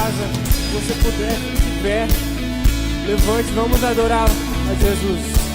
casa, se você puder, fique de pé, levante, vamos adorar a Jesus.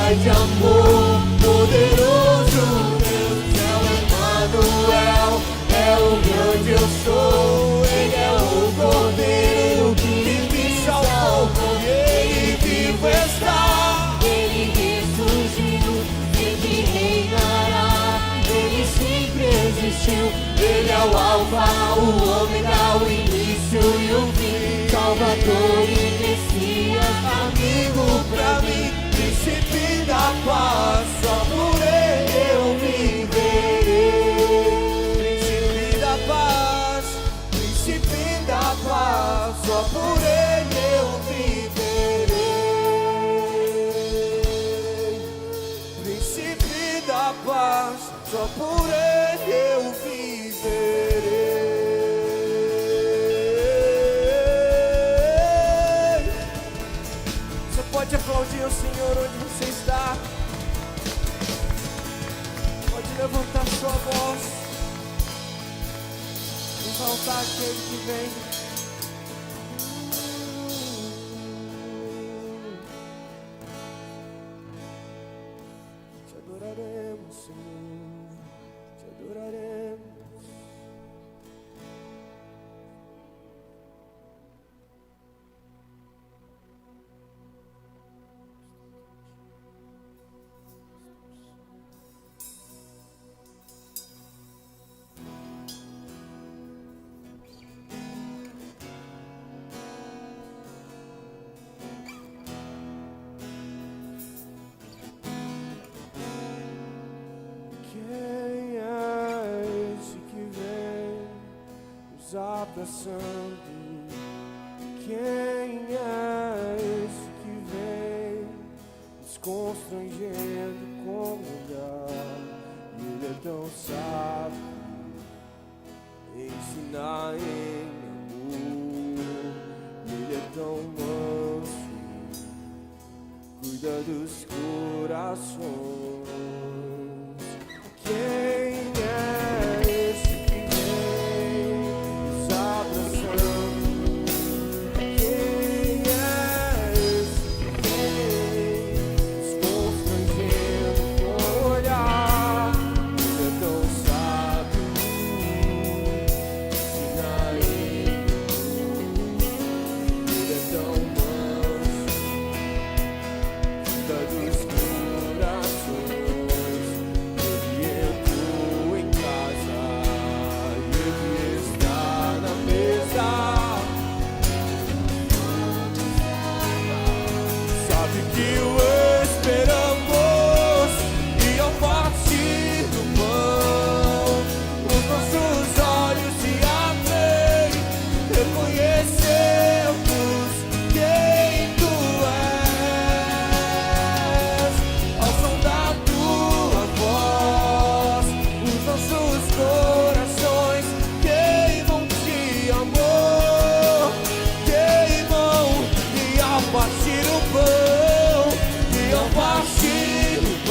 Pai de amor, poderoso Deus, é o sou. Ele é o Cordeiro que me salvou, e Ele vivo está. Ele ressurgiu, sempre reinará. Ele sempre existiu. Ele é o Alfa, o Ômega, o início e o fim. Salvador e Messias, Amigo pra mim, príncipe da paz, só por Ele eu viverei. Príncipe da paz, príncipe da paz, só por Ele eu viverei. Príncipe da paz, só por Ele eu viverei. Você pode aplaudir o Senhor onde você está. Pode levantar sua voz, exaltar aquele que vem. Te adoraremos, Senhor, te adoraremos. Quem é esse que vem nos abraçando? Quem é esse que vem nos constrangendo com o olhar? Ele é tão sábio, ensina em amor. Ele é tão manso, cuida dos corações. Quem é esse que vem nos abraçando? Quem é esse que vem nos constrangendo com o olhar? Ele é tão sábio, ensina em amor. Ele é tão manso, cuida dos corações.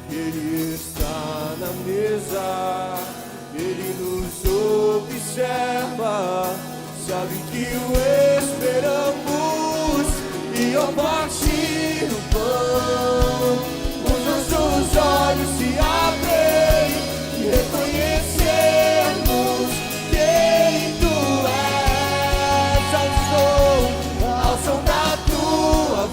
Ele está na mesa, Ele nos observa, sabe que o esperamos, e ao partir o pão, os nossos olhos se abrem e reconhecemos quem Tu és, ao som da Tua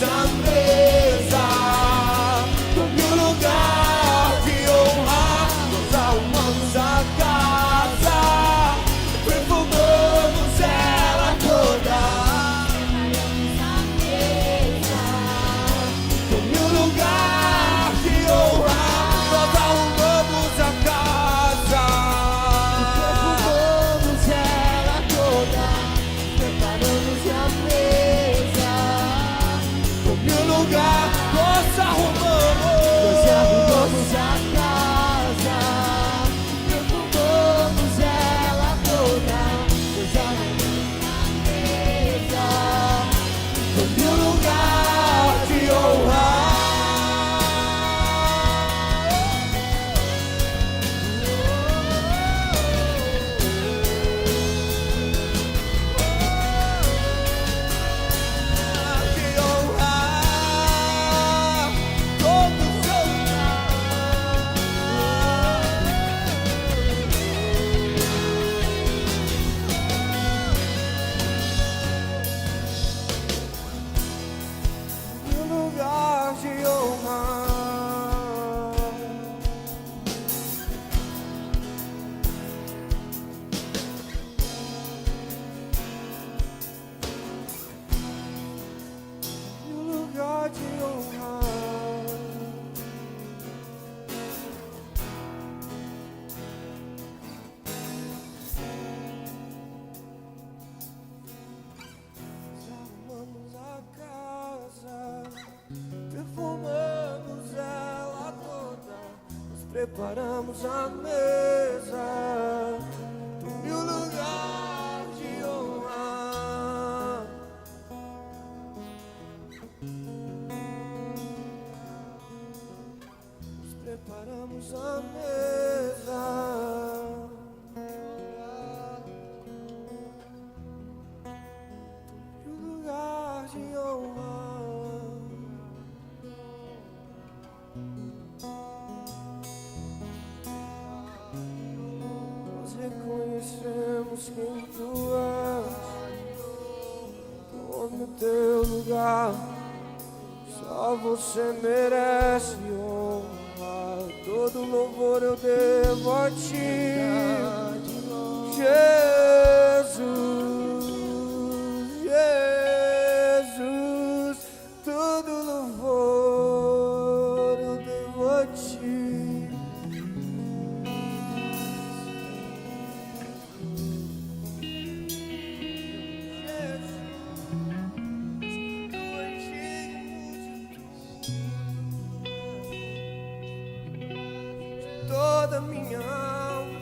preparamos a mesa. Tome o lugar de honra, nós arrumamos a casa, perfumamos ela toda. Tome o lugar de honra, nós arrumamos a casa, Perfumamos ela toda, preparamos a mesa. tome o lugar, nós arrumamos. Nós arrumamos a casa, perfumamos ela toda. Nós arrumamos a mesa. Tome o lugar de honra. De honrar todo o seu lugar de honra. Lugar de honra. Arrumamos a casa, perfumamos ela toda, nós preparamos a mesa. Tome o lugar de honra. Nós preparamos a mesa. E o lugar de honra. Nós reconhecemos quem tu és. Tome o teu lugar. Só você merece honra. Todo louvor eu devo a ti, Jesus. Jesus, todo louvor eu devo a ti. Jesus, tu és de toda minha alma.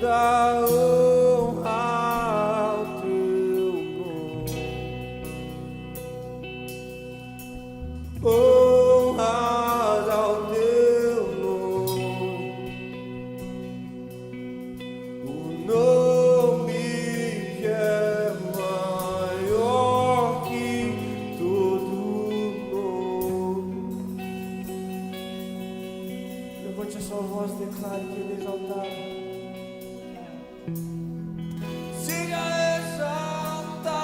toda honra ao teu nome. Honras ao teu nome. O nome que é maior que todo nome. Levante a sua voz e declare que Ele é exaltado. Seja exaltado.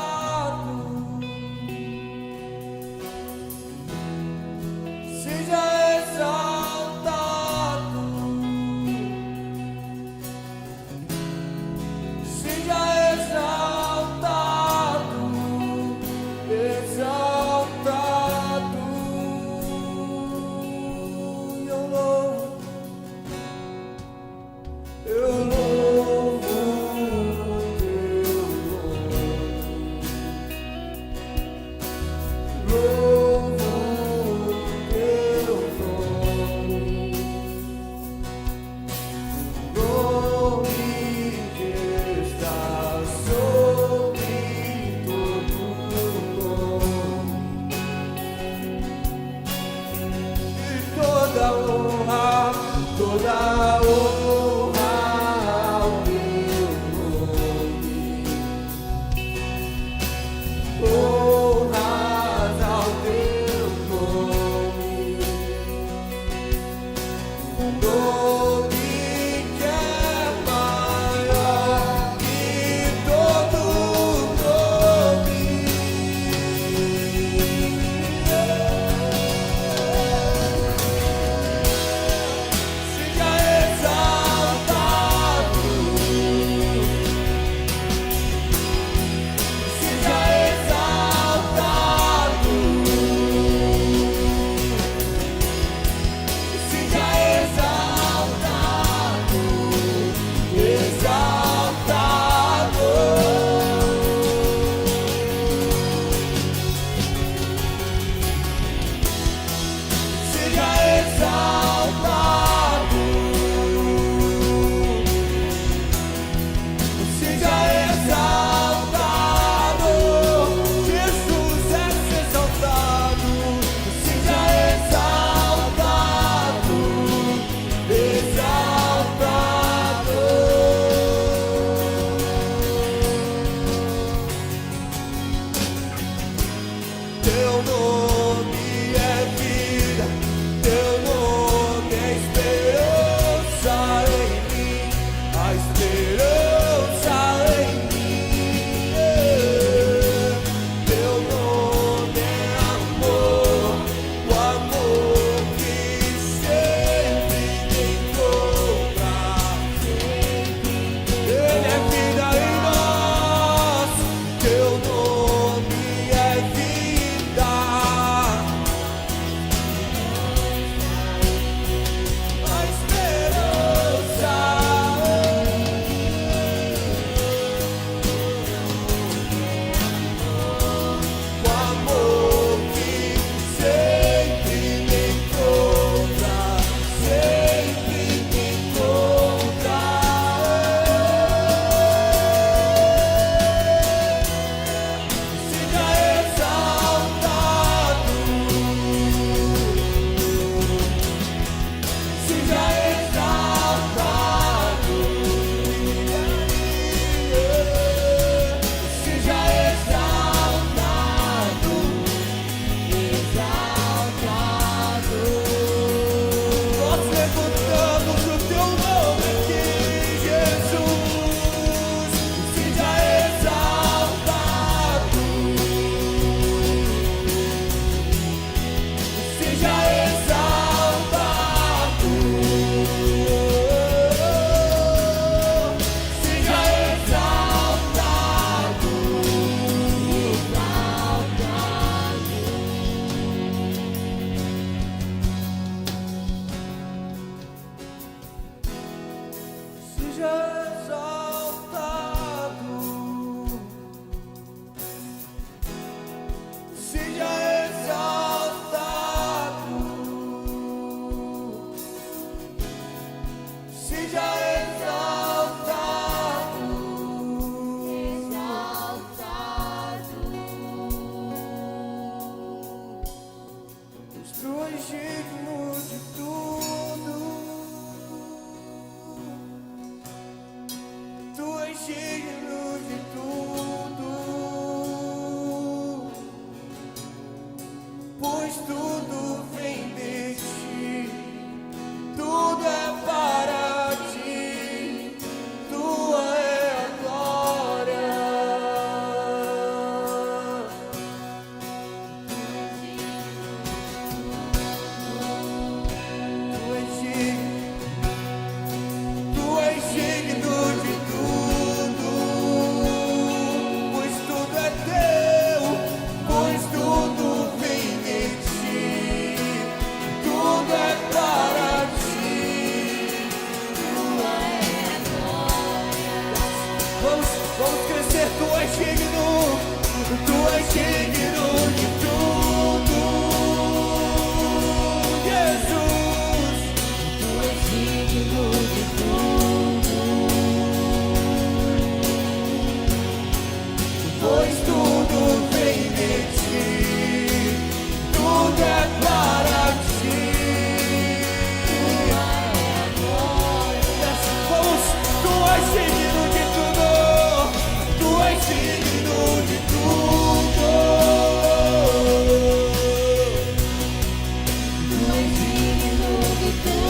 Seja exaltado. Seja exaltado. Exaltado. Eu louvo teu nome. Louvo teu nome. Nome que está sobre todo nome. E toda honra ao teu nome. Honras ao teu nome. O nome que é maior que todo nome. Seja exaltado. Seja exaltado. Seja exaltado. Exaltado. Seja exaltado. Seja exaltado. Jesus é exaltado. Seja exaltado. Exaltado. Teu nome é vida, teu nome é esperança em mim, a esperança em mim. Teu nome é amor, o amor que sempre me encontra. Ele é vida em nós, teu nome é vida. A esperança, o amor que sempre me encontra, sempre me encontra. Seja exaltado. Seja exaltado. Seja exaltado. Exaltado. Nós levantamos o teu nome aqui, Jesus. Seja exaltado. Seja exaltado. Seja exaltado. Seja exaltado. Seja exaltado. Seja exaltado. pois tudo vem de ti, tudo é para ti, tua é a glória. Tu és digno de tudo, pois tudo é teu, pois tudo vem de ti, tudo é para ti, tua é a glória. Vamos crescer, tu és digno de tudo, Jesus. Tu és digno de tudo, Pois tudo vem de ti, tudo é para ti. tua é a glória. Vamos, tu és digno de tudo, tu és digno de tudo. Tu és digno de tudo,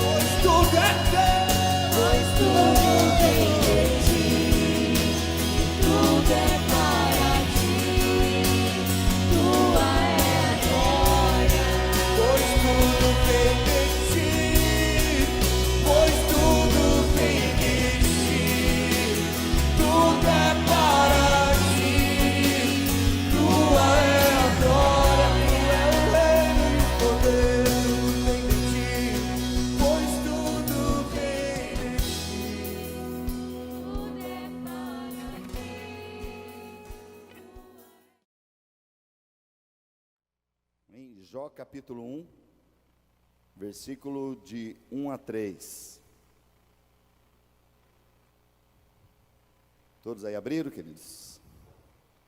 Pois tudo é teu, pois tudo vem de ti, tudo é para ti, tua é a glória. pois tudo vem de ti, pois tudo vem de ti, tudo é para ti, tua é a glória, tu é o reino e o poder, tudo vem de ti, pois tudo vem de ti. Tudo é para ti. Em Jó capítulo 1, versículo de 1 a 3. Todos aí abriram, queridos?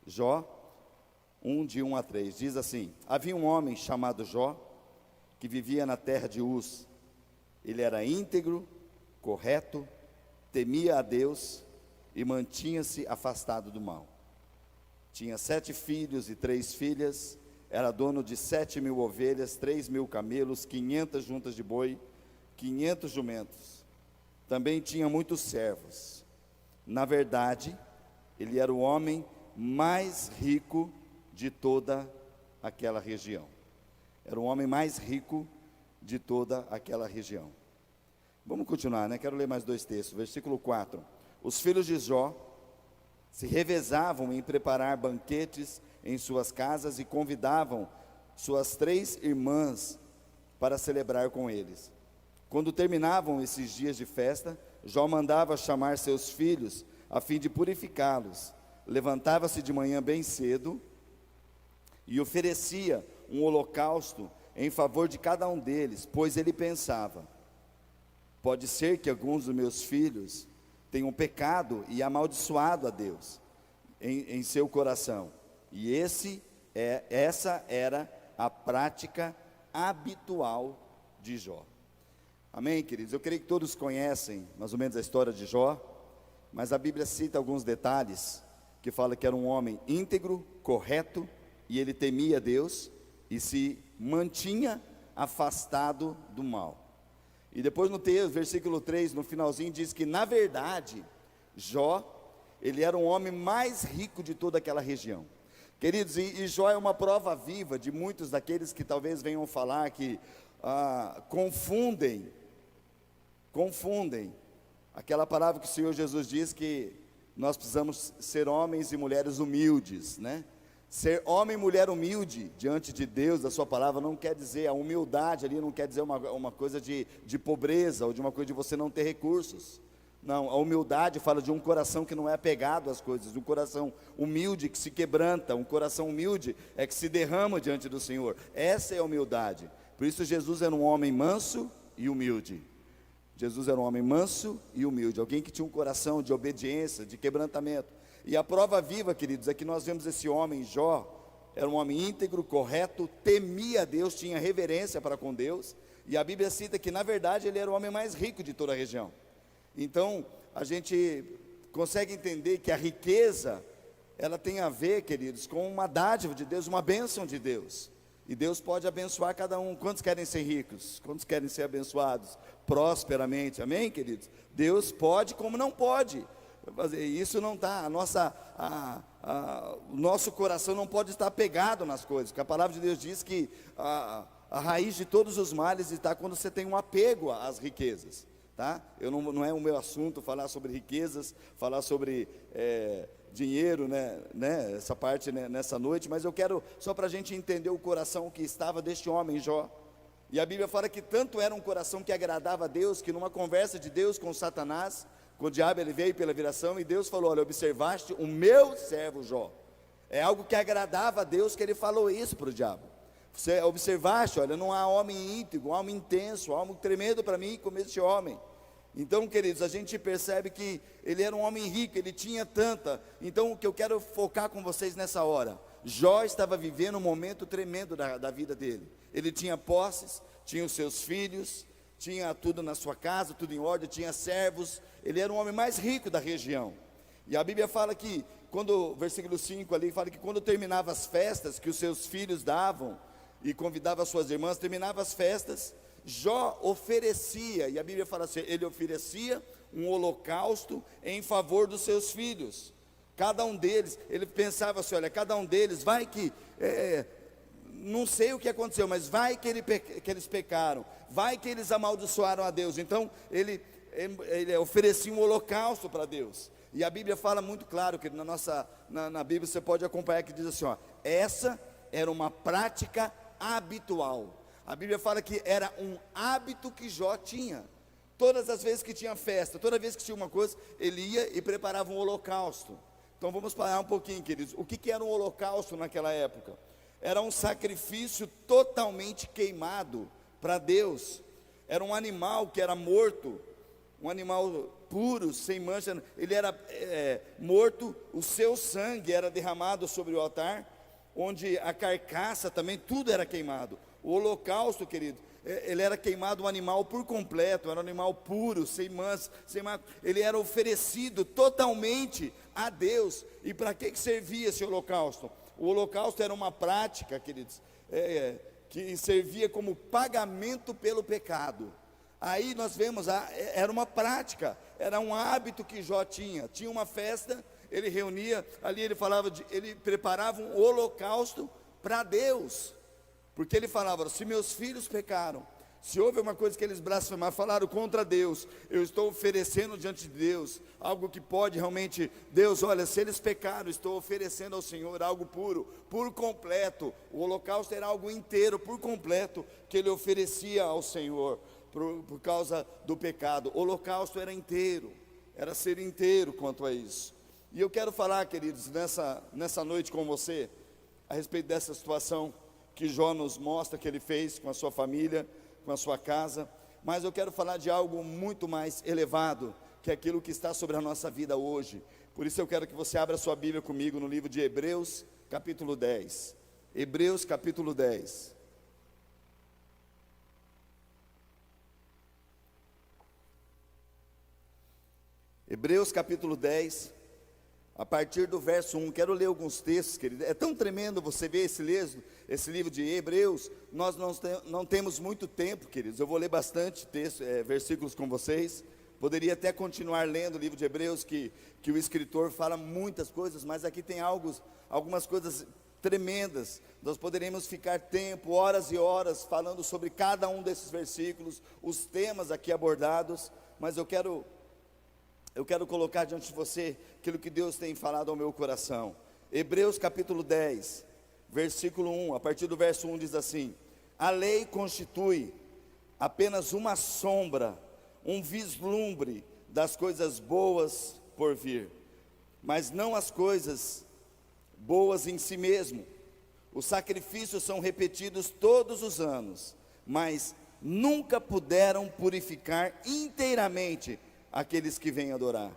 Jó 1, de 1 a 3, diz assim: havia um homem chamado Jó, que vivia na terra de Uz. Ele era íntegro, correto, temia a Deus e mantinha-se afastado do mal. Tinha 7 filhos e 3 filhas, era dono de 7.000 ovelhas, 3.000 camelos, 500 juntas de boi, 500 jumentos. Também tinha muitos servos. Na verdade, ele era o homem mais rico de toda aquela região. Era o homem mais rico de toda aquela região. Vamos continuar, né? Quero ler mais 2 textos. Versículo 4. Os filhos de Jó se revezavam em preparar banquetes em suas casas e convidavam suas 3 irmãs para celebrar com eles. Quando terminavam esses dias de festa, Jó mandava chamar seus filhos a fim de purificá-los. Levantava-se de manhã bem cedo e oferecia um holocausto em favor de cada um deles, pois ele pensava: pode ser que alguns dos meus filhos tenham pecado e amaldiçoado a Deus em seu coração. E essa era a prática habitual de Jó. Amém, queridos? Eu creio que todos conhecem mais ou menos a história de Jó, mas a Bíblia cita alguns detalhes que fala que era um homem íntegro, correto, e ele temia Deus e se mantinha afastado do mal. E depois no texto, versículo 3, no finalzinho, diz que na verdade, Jó, ele era o homem mais rico de toda aquela região. Queridos, e Jó é uma prova viva de muitos daqueles que talvez venham falar que confundem aquela palavra que o Senhor Jesus diz que nós precisamos ser homens e mulheres humildes, né? Ser homem e mulher humilde diante de Deus, da sua palavra, não quer dizer, a humildade ali não quer dizer uma coisa de pobreza, ou de uma coisa de você não ter recursos. Não, a humildade fala de um coração que não é apegado às coisas, de um coração humilde que se quebranta, um coração humilde é que se derrama diante do Senhor. Essa é a humildade. Por isso Jesus era um homem manso e humilde. Jesus era um homem manso e humilde, alguém que tinha um coração de obediência, de quebrantamento. E a prova viva, queridos, é que nós vemos esse homem, Jó, era um homem íntegro, correto, temia a Deus, tinha reverência para com Deus. E a Bíblia cita que na verdade ele era o homem mais rico de toda a região. Então, a gente consegue entender que a riqueza, ela tem a ver, queridos, com uma dádiva de Deus, uma bênção de Deus. E Deus pode abençoar cada um. Quantos querem ser ricos? Quantos querem ser abençoados prosperamente? Amém, queridos? Deus pode, como não pode. Isso não está, o nosso coração não pode estar pegado nas coisas, porque a palavra de Deus diz que a raiz de todos os males está quando você tem um apego às riquezas, tá? Não é o meu assunto falar sobre riquezas, falar sobre dinheiro, né, essa parte, né, nessa noite, mas eu quero, só para a gente entender o coração que estava deste homem Jó. E a Bíblia fala que tanto era um coração que agradava a Deus, que numa conversa de Deus com Satanás, com o diabo, ele veio pela viração e Deus falou: olha, observaste o meu servo Jó. É algo que agradava a Deus, que ele falou isso para o diabo. Você observaste, olha, não há homem íntegro, homem intenso, algo tremendo para mim como este homem. Então, queridos, a gente percebe que ele era um homem rico, ele tinha tanta. Então, o que eu quero focar com vocês nessa hora, Jó estava vivendo um momento tremendo da vida dele. Ele tinha posses, tinha os seus filhos, tinha tudo na sua casa, tudo em ordem, tinha servos. Ele era o homem mais rico da região. E a Bíblia fala que, versículo 5 ali, fala que quando terminava as festas que os seus filhos davam, e convidava as suas irmãs, terminava as festas, Jó oferecia, e a Bíblia fala assim, ele oferecia um holocausto em favor dos seus filhos. Cada um deles, ele pensava assim, olha, cada um deles, vai que, não sei o que aconteceu, mas vai que eles pecaram, vai que eles amaldiçoaram a Deus. Então, ele oferecia um holocausto para Deus. E a Bíblia fala muito claro, que na Bíblia você pode acompanhar, que diz assim, ó, essa era uma prática habitual. A Bíblia fala que era um hábito que Jó tinha. Todas as vezes que tinha festa, toda vez que tinha uma coisa, ele ia e preparava um holocausto. Então vamos parar um pouquinho, queridos. O que era um holocausto naquela época? Era um sacrifício totalmente queimado para Deus. Era um animal que era morto, um animal puro, sem mancha. Ele era morto, o seu sangue era derramado sobre o altar, onde a carcaça também, tudo era queimado. O holocausto, querido, ele era queimado, um animal por completo, era um animal puro, sem mancha, ele era oferecido totalmente a Deus. E para que servia esse holocausto? O holocausto era uma prática, queridos, que servia como pagamento pelo pecado. Aí nós vemos, era uma prática, era um hábito que Jó tinha uma festa, ele reunia, ali ele preparava um holocausto para Deus, porque ele falava, se meus filhos pecaram, se houve uma coisa que eles blasfemaram, falaram contra Deus, eu estou oferecendo diante de Deus, algo que pode realmente, Deus, olha, se eles pecaram, estou oferecendo ao Senhor algo puro, por completo. O holocausto era algo inteiro, por completo, que ele oferecia ao Senhor, por causa do pecado. O holocausto era inteiro, era ser inteiro quanto a isso. E eu quero falar, queridos, nessa noite com você, a respeito dessa situação que Jó nos mostra que ele fez com a sua família, com a sua casa, mas eu quero falar de algo muito mais elevado, que é aquilo que está sobre a nossa vida hoje. Por isso eu quero que você abra a sua Bíblia comigo no livro de Hebreus, capítulo 10. Hebreus, capítulo 10. Hebreus, capítulo 10. A partir do verso 1, quero ler alguns textos, querido. É tão tremendo você ver esse livro de Hebreus. Nós não temos muito tempo, queridos. Eu vou ler bastante versículos com vocês. Poderia até continuar lendo o livro de Hebreus, que o escritor fala muitas coisas, mas aqui tem algumas coisas tremendas. Nós poderíamos ficar tempo, horas e horas, falando sobre cada um desses versículos, os temas aqui abordados, mas eu quero colocar diante de você aquilo que Deus tem falado ao meu coração. Hebreus capítulo 10, versículo 1, a partir do verso 1 diz assim: a lei constitui apenas uma sombra, um vislumbre das coisas boas por vir, mas não as coisas boas em si mesmo. Os sacrifícios são repetidos todos os anos, mas nunca puderam purificar inteiramente aqueles que vêm adorar.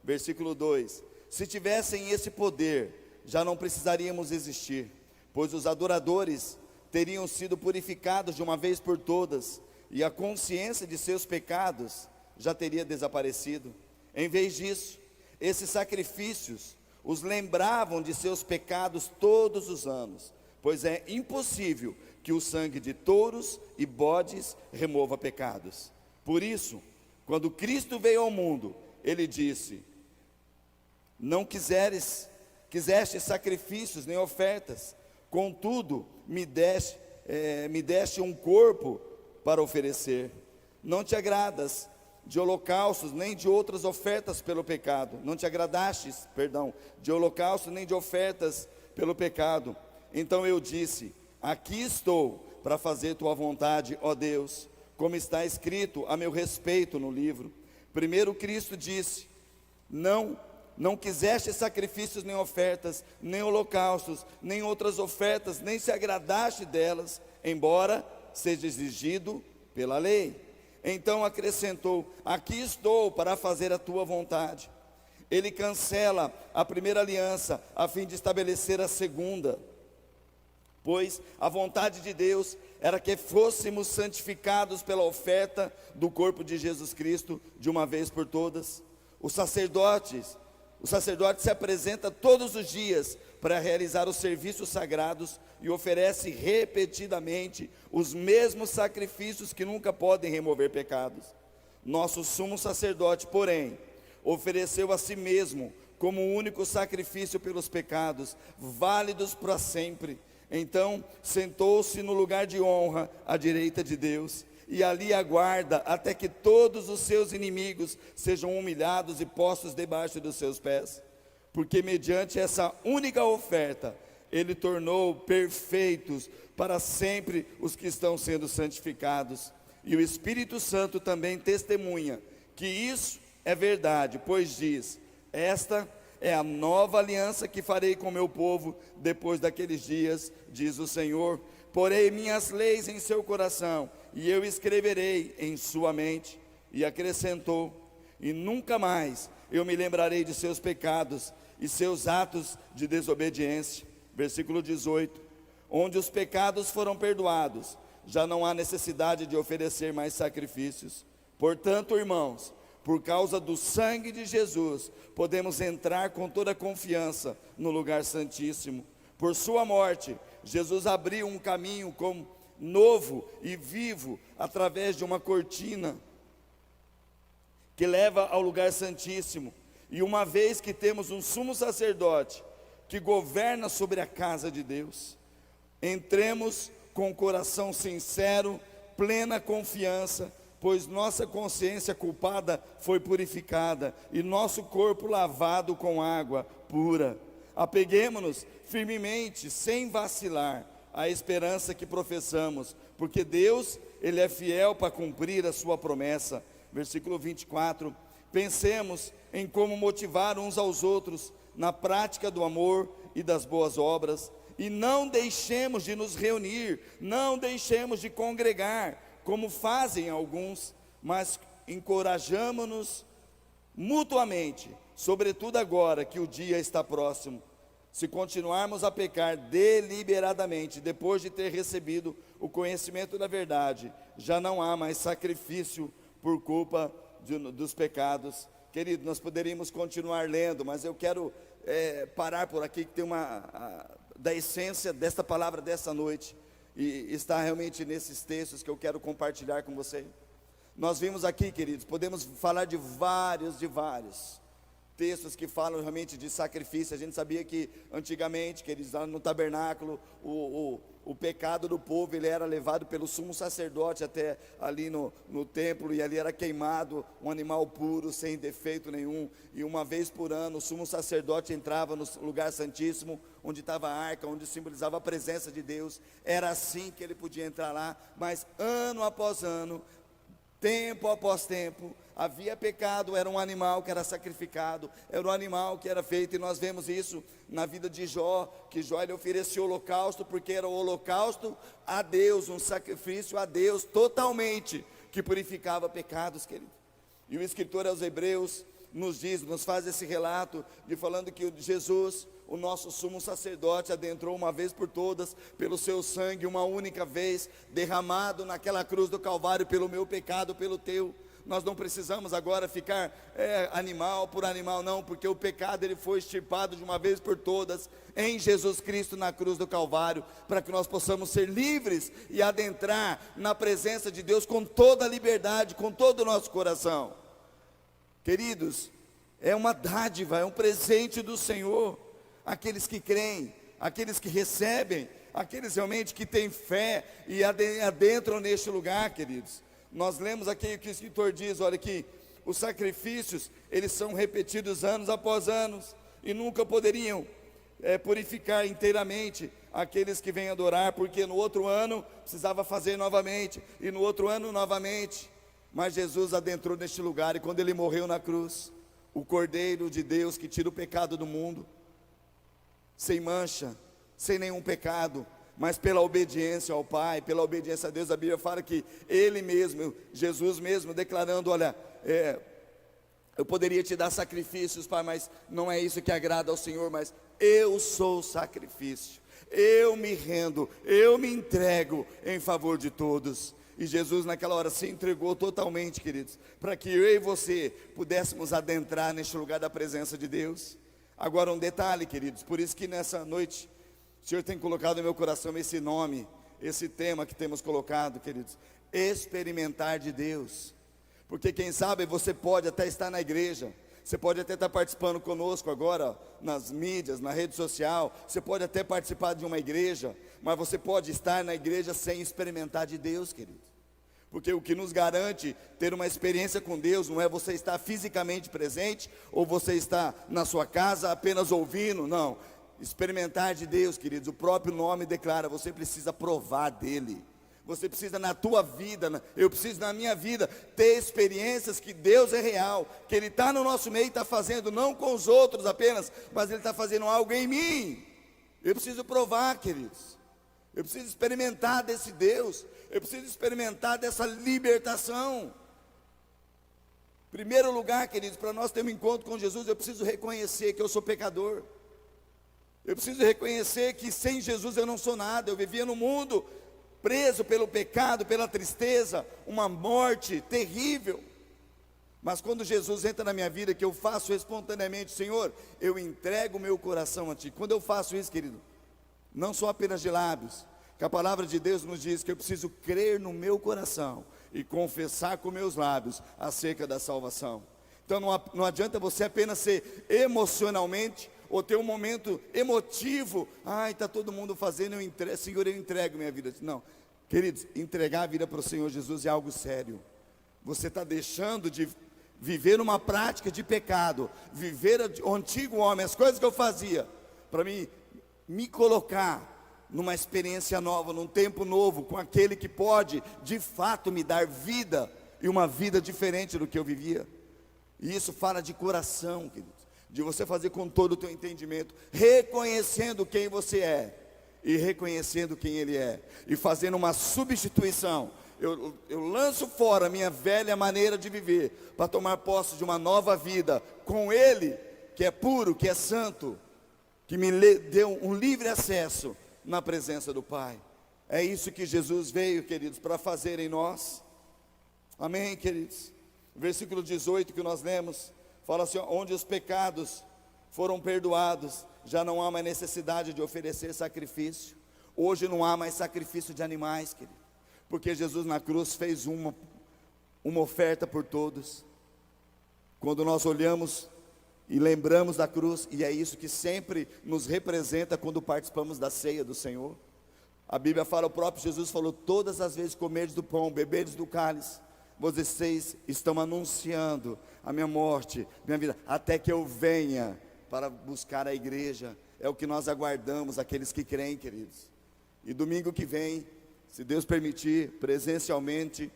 Versículo 2: se tivessem esse poder, já não precisaríamos existir, pois os adoradores teriam sido purificados de uma vez por todas, e a consciência de seus pecados já teria desaparecido. Em vez disso, esses sacrifícios os lembravam de seus pecados todos os anos, pois é impossível que o sangue de touros e bodes remova pecados. Por isso, quando Cristo veio ao mundo, ele disse: não quiseste sacrifícios nem ofertas, contudo me deste um corpo para oferecer. Não te agradas de holocaustos, nem de outras ofertas pelo pecado. Não te agradastes, de holocaustos, nem de ofertas pelo pecado. Então eu disse: aqui estou para fazer tua vontade, ó Deus, como está escrito a meu respeito no livro. Primeiro Cristo disse: não quiseste sacrifícios nem ofertas, nem holocaustos, nem outras ofertas, nem se agradaste delas, embora seja exigido pela lei. Então acrescentou: aqui estou para fazer a tua vontade. Ele cancela a primeira aliança, a fim de estabelecer a segunda. Pois a vontade de Deus era que fôssemos santificados pela oferta do corpo de Jesus Cristo, de uma vez por todas. O sacerdote se apresenta todos os dias para realizar os serviços sagrados e oferece repetidamente os mesmos sacrifícios que nunca podem remover pecados. Nosso sumo sacerdote, porém, ofereceu a si mesmo como o único sacrifício pelos pecados, válidos para sempre. Então sentou-se no lugar de honra à direita de Deus, e ali aguarda até que todos os seus inimigos sejam humilhados e postos debaixo dos seus pés. Porque mediante essa única oferta, ele tornou perfeitos para sempre os que estão sendo santificados. E o Espírito Santo também testemunha que isso é verdade, pois diz: esta é a nova aliança que farei com meu povo depois daqueles dias, diz o Senhor. Porei minhas leis em seu coração, e eu escreverei em sua mente. E acrescentou: e nunca mais eu me lembrarei de seus pecados e seus atos de desobediência. Versículo 18: onde os pecados foram perdoados, já não há necessidade de oferecer mais sacrifícios. Portanto, irmãos, por causa do sangue de Jesus, podemos entrar com toda confiança no lugar santíssimo. Por sua morte, Jesus abriu um caminho novo e vivo, através de uma cortina que leva ao lugar santíssimo. E uma vez que temos um sumo sacerdote que governa sobre a casa de Deus, entremos com coração sincero, plena confiança, pois nossa consciência culpada foi purificada e nosso corpo lavado com água pura. Apeguemo-nos firmemente, sem vacilar, à esperança que professamos, porque Deus, Ele é fiel para cumprir a sua promessa. Versículo 24: pensemos em como motivar uns aos outros na prática do amor e das boas obras, e não deixemos de nos reunir, não deixemos de congregar, como fazem alguns, mas encorajamo-nos mutuamente, sobretudo agora que o dia está próximo. Se continuarmos a pecar deliberadamente, depois de ter recebido o conhecimento da verdade, já não há mais sacrifício por culpa dos pecados. Querido, nós poderíamos continuar lendo, mas eu quero parar por aqui, que tem da essência desta palavra dessa noite, e está realmente nesses textos que eu quero compartilhar com você. Nós vimos aqui, queridos, podemos falar de vários textos que falam realmente de sacrifício. A gente sabia que antigamente, queridos, lá no tabernáculo, o pecado do povo, ele era levado pelo sumo sacerdote até ali no templo, e ali era queimado um animal puro, sem defeito nenhum, e uma vez por ano o sumo sacerdote entrava no lugar santíssimo, onde estava a arca, onde simbolizava a presença de Deus. Era assim que ele podia entrar lá, mas ano após ano, tempo após tempo, havia pecado, era um animal que era sacrificado, era um animal que era feito, e nós vemos isso na vida de Jó, que Jó ele ofereceu holocausto, porque era o holocausto a Deus, um sacrifício a Deus totalmente, que purificava pecados, querido. E o escritor aos Hebreus nos faz esse relato, falando que Jesus, o nosso sumo sacerdote, adentrou uma vez por todas, pelo seu sangue, uma única vez, derramado naquela cruz do Calvário, pelo meu pecado, pelo teu. Nós não precisamos agora ficar animal por animal, não, porque o pecado ele foi extirpado de uma vez por todas em Jesus Cristo na cruz do Calvário, para que nós possamos ser livres e adentrar na presença de Deus com toda a liberdade, com todo o nosso coração. Queridos, é uma dádiva, é um presente do Senhor. Aqueles que creem, aqueles que recebem, aqueles realmente que têm fé e adentram neste lugar, queridos. Nós lemos aqui o que o escritor diz, olha aqui, os sacrifícios, eles são repetidos anos após anos, e nunca poderiam purificar inteiramente aqueles que vêm adorar, porque no outro ano precisava fazer novamente, e no outro ano novamente. Mas Jesus adentrou neste lugar, e quando ele morreu na cruz, o Cordeiro de Deus que tira o pecado do mundo, sem mancha, sem nenhum pecado, mas pela obediência ao Pai, pela obediência a Deus, a Bíblia fala que Ele mesmo, Jesus mesmo, declarando, olha, eu poderia te dar sacrifícios, Pai, mas não é isso que agrada ao Senhor, mas eu sou o sacrifício, eu me rendo, eu me entrego em favor de todos. E Jesus naquela hora se entregou totalmente, queridos, para que eu e você pudéssemos adentrar neste lugar da presença de Deus. Agora um detalhe, queridos, por isso que nessa noite o Senhor tem colocado no meu coração esse nome, esse tema que temos colocado, queridos, experimentar de Deus. Porque quem sabe você pode até estar na igreja, você pode até estar participando conosco agora, nas mídias, na rede social, você pode até participar de uma igreja, mas você pode estar na igreja sem experimentar de Deus, querido. Porque o que nos garante ter uma experiência com Deus não é você estar fisicamente presente, ou você estar na sua casa apenas ouvindo, não. Experimentar de Deus, queridos, o próprio nome declara, você precisa provar dele. Você precisa na tua vida, eu preciso na minha vida, ter experiências que Deus é real, que Ele está no nosso meio e está fazendo, não com os outros apenas, mas Ele está fazendo algo em mim. Eu preciso provar, queridos, eu preciso experimentar desse Deus, eu preciso experimentar dessa libertação. Primeiro lugar, queridos, para nós termos um encontro com Jesus, eu preciso reconhecer que eu sou pecador. Eu preciso reconhecer que sem Jesus eu não sou nada, eu vivia no mundo preso pelo pecado, pela tristeza, uma morte terrível. Mas quando Jesus entra na minha vida, que eu faço espontaneamente, Senhor, eu entrego o meu coração a Ti. Quando eu faço isso, querido, não só apenas de lábios, que a palavra de Deus nos diz que eu preciso crer no meu coração e confessar com meus lábios acerca da salvação. Então não adianta você apenas ser emocionalmente, ou ter um momento emotivo, está todo mundo fazendo, Senhor, eu entrego minha vida. Não, queridos, entregar a vida para o Senhor Jesus é algo sério. Você está deixando de viver uma prática de pecado, viver o antigo homem, as coisas que eu fazia, para me colocar numa experiência nova, num tempo novo, com aquele que pode, de fato, me dar vida, e uma vida diferente do que eu vivia. E isso fala de coração, queridos, de você fazer com todo o teu entendimento, reconhecendo quem você é, e reconhecendo quem Ele é, e fazendo uma substituição. Eu lanço fora a minha velha maneira de viver, para tomar posse de uma nova vida, com Ele, que é puro, que é santo, que me deu um livre acesso na presença do Pai. É isso que Jesus veio, queridos, para fazer em nós. Amém, queridos? Versículo 18 que nós lemos, fala assim, onde os pecados foram perdoados, já não há mais necessidade de oferecer sacrifício. Hoje não há mais sacrifício de animais, querido, porque Jesus na cruz fez uma oferta por todos. Quando nós olhamos e lembramos da cruz, e é isso que sempre nos representa quando participamos da ceia do Senhor. A Bíblia fala, o próprio Jesus falou, todas as vezes comerdes do pão, beberdes do cálice, vocês estão anunciando a minha morte, minha vida, até que eu venha para buscar a igreja. É o que nós aguardamos, aqueles que creem, queridos. E domingo que vem, se Deus permitir, presencialmente,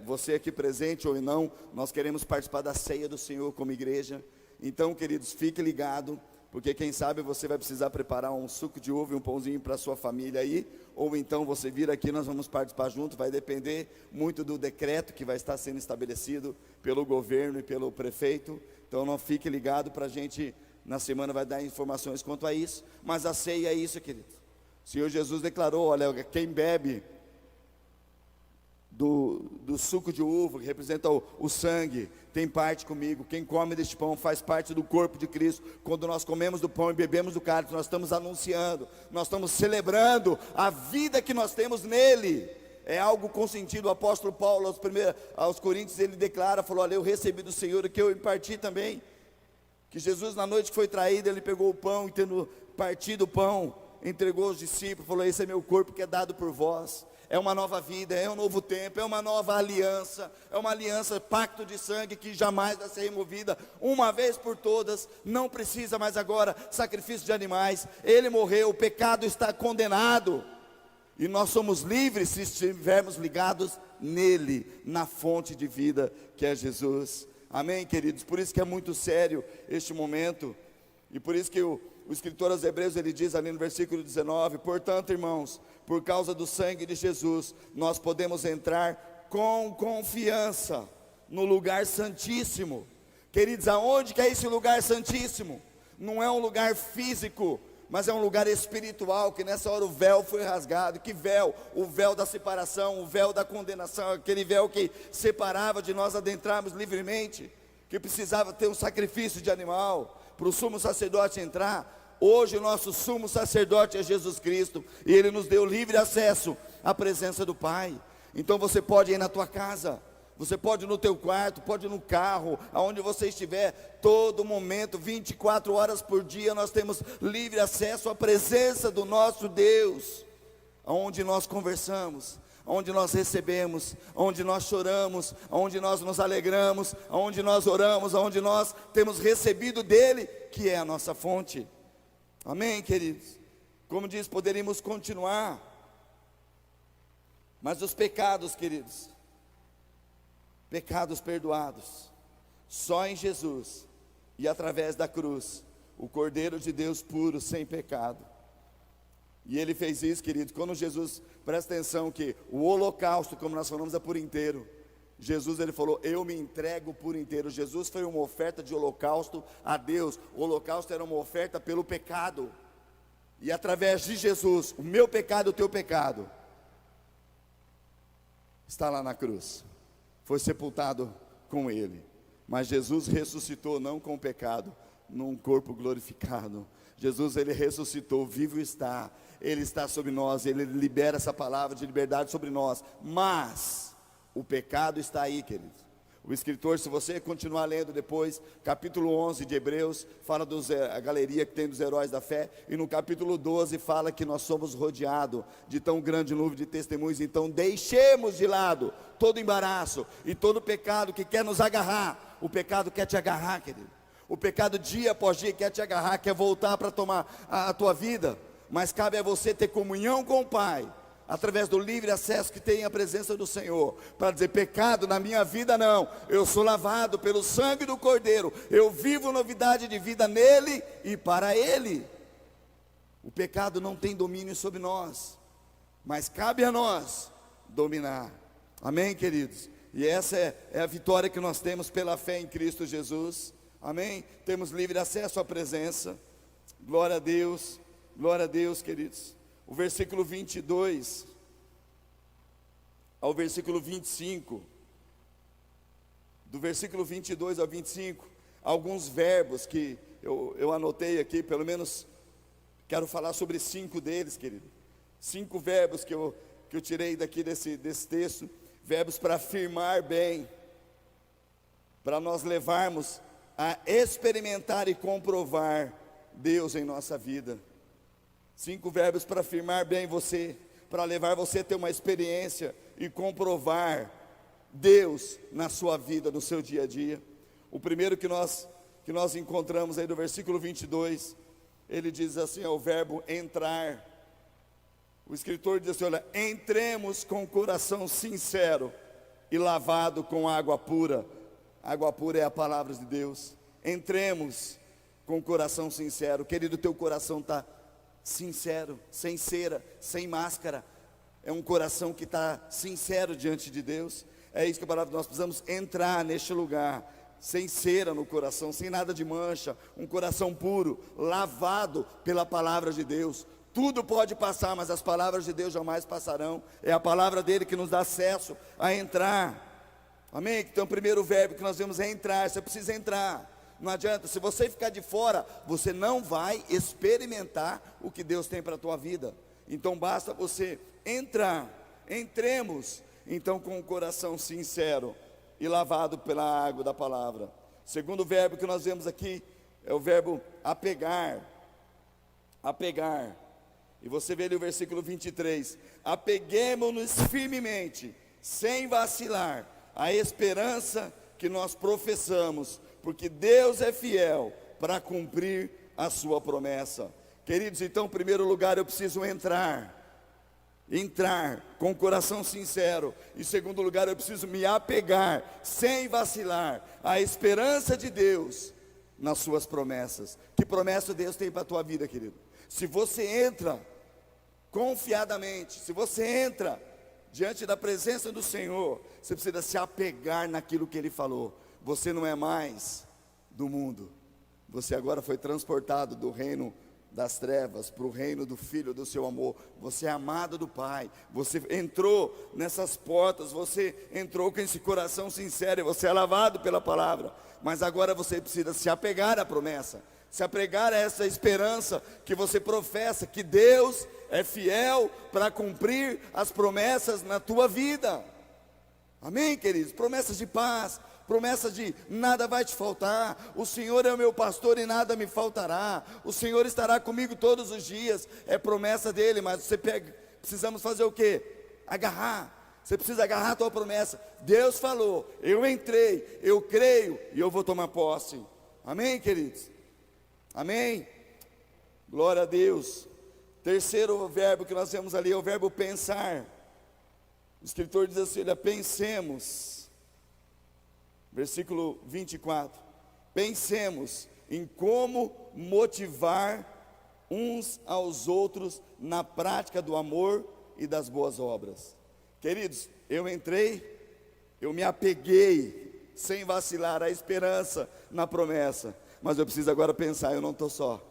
você aqui presente ou não, nós queremos participar da ceia do Senhor como igreja. Então, queridos, fique ligado, porque quem sabe você vai precisar preparar um suco de uva e um pãozinho para a sua família aí, ou então você vir aqui, nós vamos participar junto. Vai depender muito do decreto que vai estar sendo estabelecido pelo governo e pelo prefeito. Então não fique ligado, para a gente, na semana vai dar informações quanto a isso, mas a ceia é isso, querido. O Senhor Jesus declarou, olha, quem bebe do suco de uva, que representa o sangue, tem parte comigo. Quem come deste pão faz parte do corpo de Cristo. Quando nós comemos do pão e bebemos do cálice, nós estamos anunciando, nós estamos celebrando a vida que nós temos nele. É algo com sentido. O apóstolo Paulo aos Coríntios, ele declara, falou: olha, eu recebi do Senhor o que eu imparti também, que Jesus, na noite que foi traído, ele pegou o pão e, tendo partido o pão, entregou aos discípulos, falou: esse é meu corpo que é dado por vós. É uma nova vida, é um novo tempo, é uma nova aliança, é uma aliança, pacto de sangue que jamais vai ser removida, uma vez por todas. Não precisa mais agora sacrifício de animais. Ele morreu, o pecado está condenado, e nós somos livres se estivermos ligados nele, na fonte de vida que é Jesus. Amém, queridos? Por isso que é muito sério este momento, e por isso que o escritor aos Hebreus, ele diz ali no versículo 19: portanto, irmãos, por causa do sangue de Jesus, nós podemos entrar com confiança no lugar santíssimo. Queridos, aonde que é esse lugar santíssimo? Não é um lugar físico, mas é um lugar espiritual, que nessa hora o véu foi rasgado. Que véu? O véu da separação, o véu da condenação, aquele véu que separava de nós adentrarmos livremente, que precisava ter um sacrifício de animal para o sumo sacerdote entrar. Hoje o nosso sumo sacerdote é Jesus Cristo, e Ele nos deu livre acesso à presença do Pai. Então você pode ir na tua casa, você pode ir no teu quarto, pode ir no carro, aonde você estiver, todo momento, 24 horas por dia, nós temos livre acesso à presença do nosso Deus, aonde nós conversamos, onde nós recebemos, onde nós choramos, onde nós nos alegramos, onde nós oramos, onde nós temos recebido dele, que é a nossa fonte. Amém, queridos? Como diz, poderíamos continuar, mas os pecados, queridos, pecados perdoados, só em Jesus e através da cruz, o Cordeiro de Deus puro, sem pecado. E ele fez isso, queridos, quando Jesus, presta atenção que o holocausto, como nós falamos, é por inteiro. Jesus, ele falou: eu me entrego por inteiro. Jesus foi uma oferta de holocausto a Deus. O holocausto era uma oferta pelo pecado, e através de Jesus, o meu pecado e o teu pecado está lá na cruz, foi sepultado com ele. Mas Jesus ressuscitou não com o pecado, num corpo glorificado. Jesus, ele ressuscitou, vivo está, ele está sobre nós, ele libera essa palavra de liberdade sobre nós, mas o pecado está aí, queridos. O escritor, se você continuar lendo depois, capítulo 11 de Hebreus, fala a galeria que tem dos heróis da fé, e no capítulo 12 fala que nós somos rodeados de tão grande nuvem de testemunhos. Então deixemos de lado todo embaraço e todo pecado que quer nos agarrar. O pecado quer te agarrar, querido. O pecado dia após dia quer te agarrar, quer voltar para tomar a tua vida. Mas cabe a você ter comunhão com o Pai, através do livre acesso que tem à presença do Senhor, para dizer: pecado na minha vida não, eu sou lavado pelo sangue do Cordeiro, eu vivo novidade de vida nele e para ele. O pecado não tem domínio sobre nós, mas cabe a nós dominar. Amém, queridos? E essa é a vitória que nós temos pela fé em Cristo Jesus. Amém? Temos livre acesso à presença. Glória a Deus, queridos. O versículo 22 ao versículo 25, do versículo 22 ao 25, alguns verbos que eu anotei aqui, pelo menos quero falar sobre 5 deles, querido. 5 verbos que eu tirei daqui desse texto, verbos para afirmar bem, para nós levarmos a experimentar e comprovar Deus em nossa vida. 5 verbos para afirmar bem você, para levar você a ter uma experiência e comprovar Deus na sua vida, no seu dia a dia. O primeiro que nós encontramos aí do versículo 22, ele diz assim, é o verbo entrar. O escritor diz assim, olha, entremos com o coração sincero e lavado com água pura. Água pura é a palavra de Deus. Entremos com o coração sincero. Querido, teu coração está sincero, sem cera, sem máscara. É um coração que está sincero diante de Deus. É isso que a palavra, nós precisamos entrar neste lugar, sem cera no coração, sem nada de mancha, um coração puro, lavado pela palavra de Deus, Tudo pode passar, mas as palavras de Deus jamais passarão. É a palavra dele que nos dá acesso a entrar. Amém? Então o primeiro verbo que nós vemos é entrar. Você precisa entrar. Não adianta, se você ficar de fora, você não vai experimentar o que Deus tem para a tua vida. Então basta você entrar. Entremos então com o coração sincero e lavado pela água da palavra. Segundo verbo que nós vemos aqui é o verbo apegar. Apegar. E você vê ali o versículo 23. Apeguemo-nos firmemente, sem vacilar, à esperança que nós professamos, porque Deus é fiel para cumprir a sua promessa. Queridos, então, em primeiro lugar, eu preciso entrar com o coração sincero. Em segundo lugar, eu preciso me apegar, sem vacilar, à esperança de Deus nas suas promessas. Que promessa Deus tem para a tua vida, querido? Se você entra confiadamente, se você entra diante da presença do Senhor, você precisa se apegar naquilo que Ele falou. Você não é mais do mundo, você agora foi transportado do reino das trevas para o reino do Filho do seu amor. Você é amado do Pai, você entrou nessas portas, você entrou com esse coração sincero, e você é lavado pela palavra. Mas agora você precisa se apegar à promessa, se apegar a essa esperança que você professa, que Deus é fiel para cumprir as promessas na tua vida. Amém, queridos? Promessas de paz, promessa de nada vai te faltar. O Senhor é o meu pastor e nada me faltará. O Senhor estará comigo todos os dias. É promessa dele, mas você precisamos fazer o quê? Agarrar. Você precisa agarrar a tua promessa. Deus falou, eu entrei, eu creio e eu vou tomar posse. Amém, queridos? Amém? Glória a Deus. Terceiro verbo que nós temos ali é o verbo pensar. O escritor diz assim, olha, pensemos. Versículo 24. Pensemos em como motivar uns aos outros na prática do amor e das boas obras. Queridos, eu entrei, eu me apeguei, sem vacilar, à esperança, na promessa. Mas eu preciso agora pensar, eu não estou só.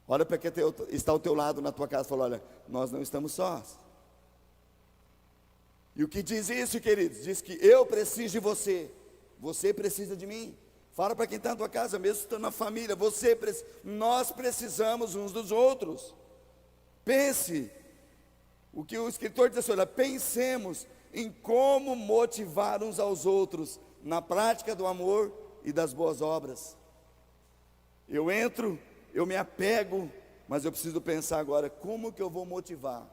Olha para quem está ao teu lado na tua casa e fala, olha, nós não estamos sós. E o que diz isso, queridos? Diz que eu preciso de você, você precisa de mim. Fala para quem está na tua casa, mesmo estando na família, nós precisamos uns dos outros. Pense, o que o escritor diz assim, olha, pensemos em como motivar uns aos outros na prática do amor e das boas obras. Eu entro, eu me apego, mas eu preciso pensar agora, como que eu vou motivar?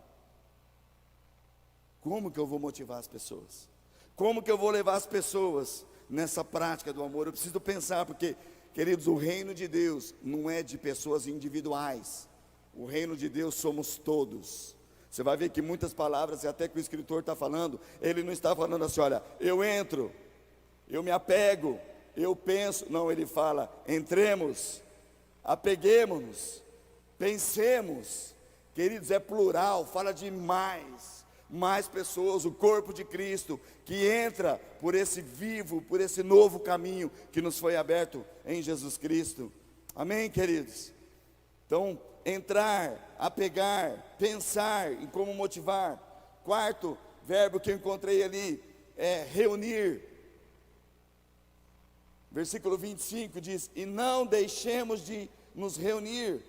Como que eu vou motivar as pessoas? Como que eu vou levar as pessoas nessa prática do amor? Eu preciso pensar, porque, queridos, o reino de Deus não é de pessoas individuais. O reino de Deus somos todos. Você vai ver que muitas palavras, e até que o escritor está falando, ele não está falando assim, olha, eu entro, eu me apego, eu penso. Não, ele fala, entremos, apeguemos-nos, pensemos. Queridos, é plural, fala de mais pessoas, o corpo de Cristo, que entra por esse vivo, por esse novo caminho que nos foi aberto em Jesus Cristo. Amém, queridos? Então, entrar, apegar, pensar em como motivar. Quarto verbo que eu encontrei ali é reunir. Versículo 25 diz, e não deixemos de nos reunir.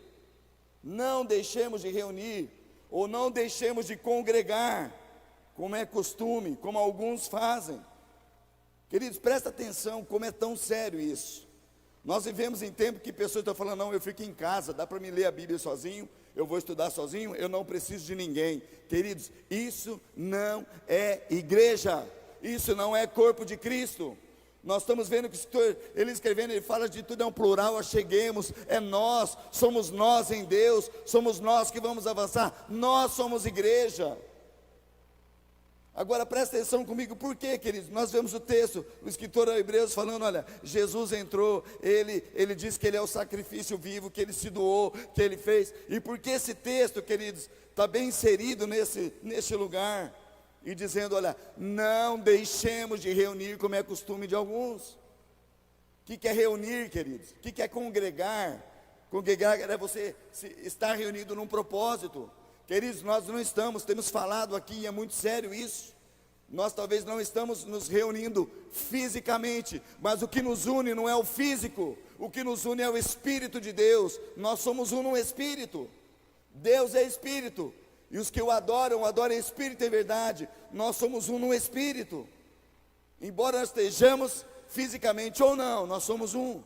Não deixemos de reunir, ou não deixemos de congregar, como é costume, como alguns fazem. Queridos, presta atenção como é tão sério isso. Nós vivemos em tempo que pessoas estão falando, não, eu fico em casa, dá para me ler a Bíblia sozinho, eu vou estudar sozinho, eu não preciso de ninguém. Queridos, isso não é igreja, isso não é corpo de Cristo. Nós estamos vendo que ele escrevendo, ele fala de tudo, é um plural, acheguemos, é nós, somos nós em Deus, somos nós que vamos avançar, nós somos igreja. Agora presta atenção comigo, por quê, queridos? Nós vemos o texto, o escritor aos Hebreus falando, olha, Jesus entrou, ele diz que ele é o sacrifício vivo, que ele se doou, que ele fez. E por que esse texto, queridos, está bem inserido nesse lugar? E dizendo, olha, não deixemos de reunir como é costume de alguns. O que é reunir, queridos? O que é congregar? Congregar é você estar reunido num propósito. Queridos, nós não estamos, temos falado aqui, e é muito sério isso. Nós talvez não estamos nos reunindo fisicamente, mas o que nos une não é o físico, o que nos une é o Espírito de Deus. Nós somos um no Espírito. Deus é Espírito, e os que o adoram em Espírito e verdade. Nós somos um no Espírito. Embora nós estejamos fisicamente ou não, nós somos um.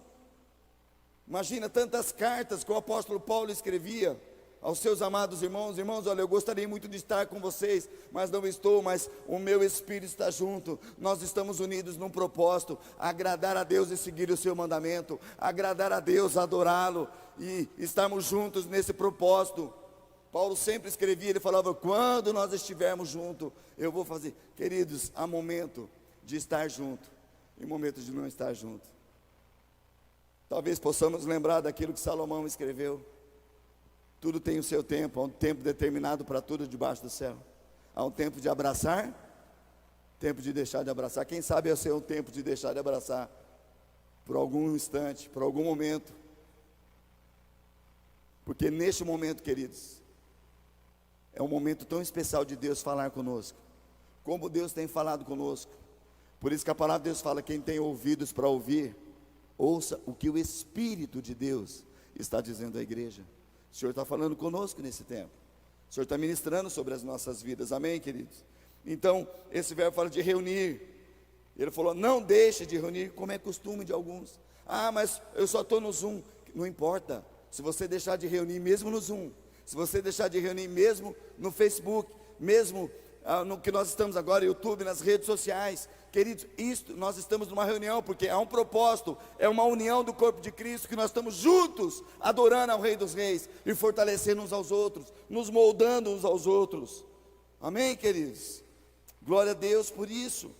Imagina tantas cartas que o apóstolo Paulo escrevia aos seus amados irmãos: irmãos, olha, eu gostaria muito de estar com vocês, mas não estou, mas o meu Espírito está junto. Nós estamos unidos num propósito: agradar a Deus e seguir o seu mandamento, agradar a Deus, adorá-lo, e estarmos juntos nesse propósito. Paulo sempre escrevia, ele falava: quando nós estivermos juntos, eu vou fazer. Queridos, há momento de estar junto e momento de não estar junto. Talvez possamos lembrar daquilo que Salomão escreveu: tudo tem o seu tempo, há um tempo determinado para tudo debaixo do céu. Há um tempo de abraçar, tempo de deixar de abraçar. Quem sabe é o seu tempo de deixar de abraçar, por algum instante, por algum momento. Porque neste momento, queridos, é um momento tão especial de Deus falar conosco, como Deus tem falado conosco. Por isso que a palavra de Deus fala: quem tem ouvidos para ouvir, ouça o que o Espírito de Deus está dizendo à igreja. O Senhor está falando conosco nesse tempo. O Senhor está ministrando sobre as nossas vidas. Amém, queridos? Então, esse verbo fala de reunir. Ele falou: não deixe de reunir, como é costume de alguns. Ah, mas eu só estou no Zoom. Não importa. Se você deixar de reunir mesmo no Zoom, se você deixar de reunir mesmo no Facebook, mesmo no que nós estamos agora, YouTube, nas redes sociais, queridos, nós estamos numa reunião, porque há um propósito, é uma união do corpo de Cristo, que nós estamos juntos, adorando ao Rei dos Reis, e fortalecendo uns aos outros, nos moldando uns aos outros. Amém, queridos? Glória a Deus por isso.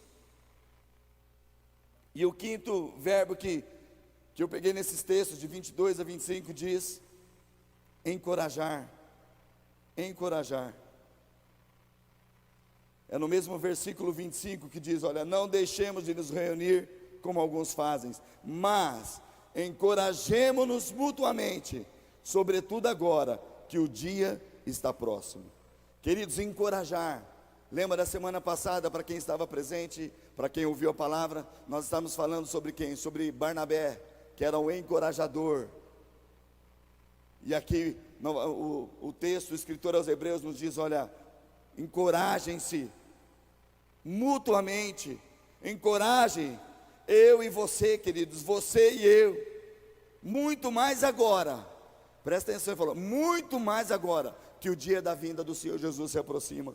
E o quinto verbo que eu peguei nesses textos, de 22 a 25, diz: encorajar. Encorajar. É no mesmo versículo 25 que diz: olha, não deixemos de nos reunir como alguns fazem, mas encorajemo-nos mutuamente, sobretudo agora que o dia está próximo. Queridos, encorajar. Lembra da semana passada, para quem estava presente, para quem ouviu a palavra, nós estávamos falando sobre quem? Sobre Barnabé, que era o encorajador. E aqui o texto, o escritor aos Hebreus nos diz: olha, encorajem-se mutuamente, encorajem, eu e você, queridos, você e eu, muito mais agora, presta atenção, ele falou, muito mais agora, que o dia da vinda do Senhor Jesus se aproxima.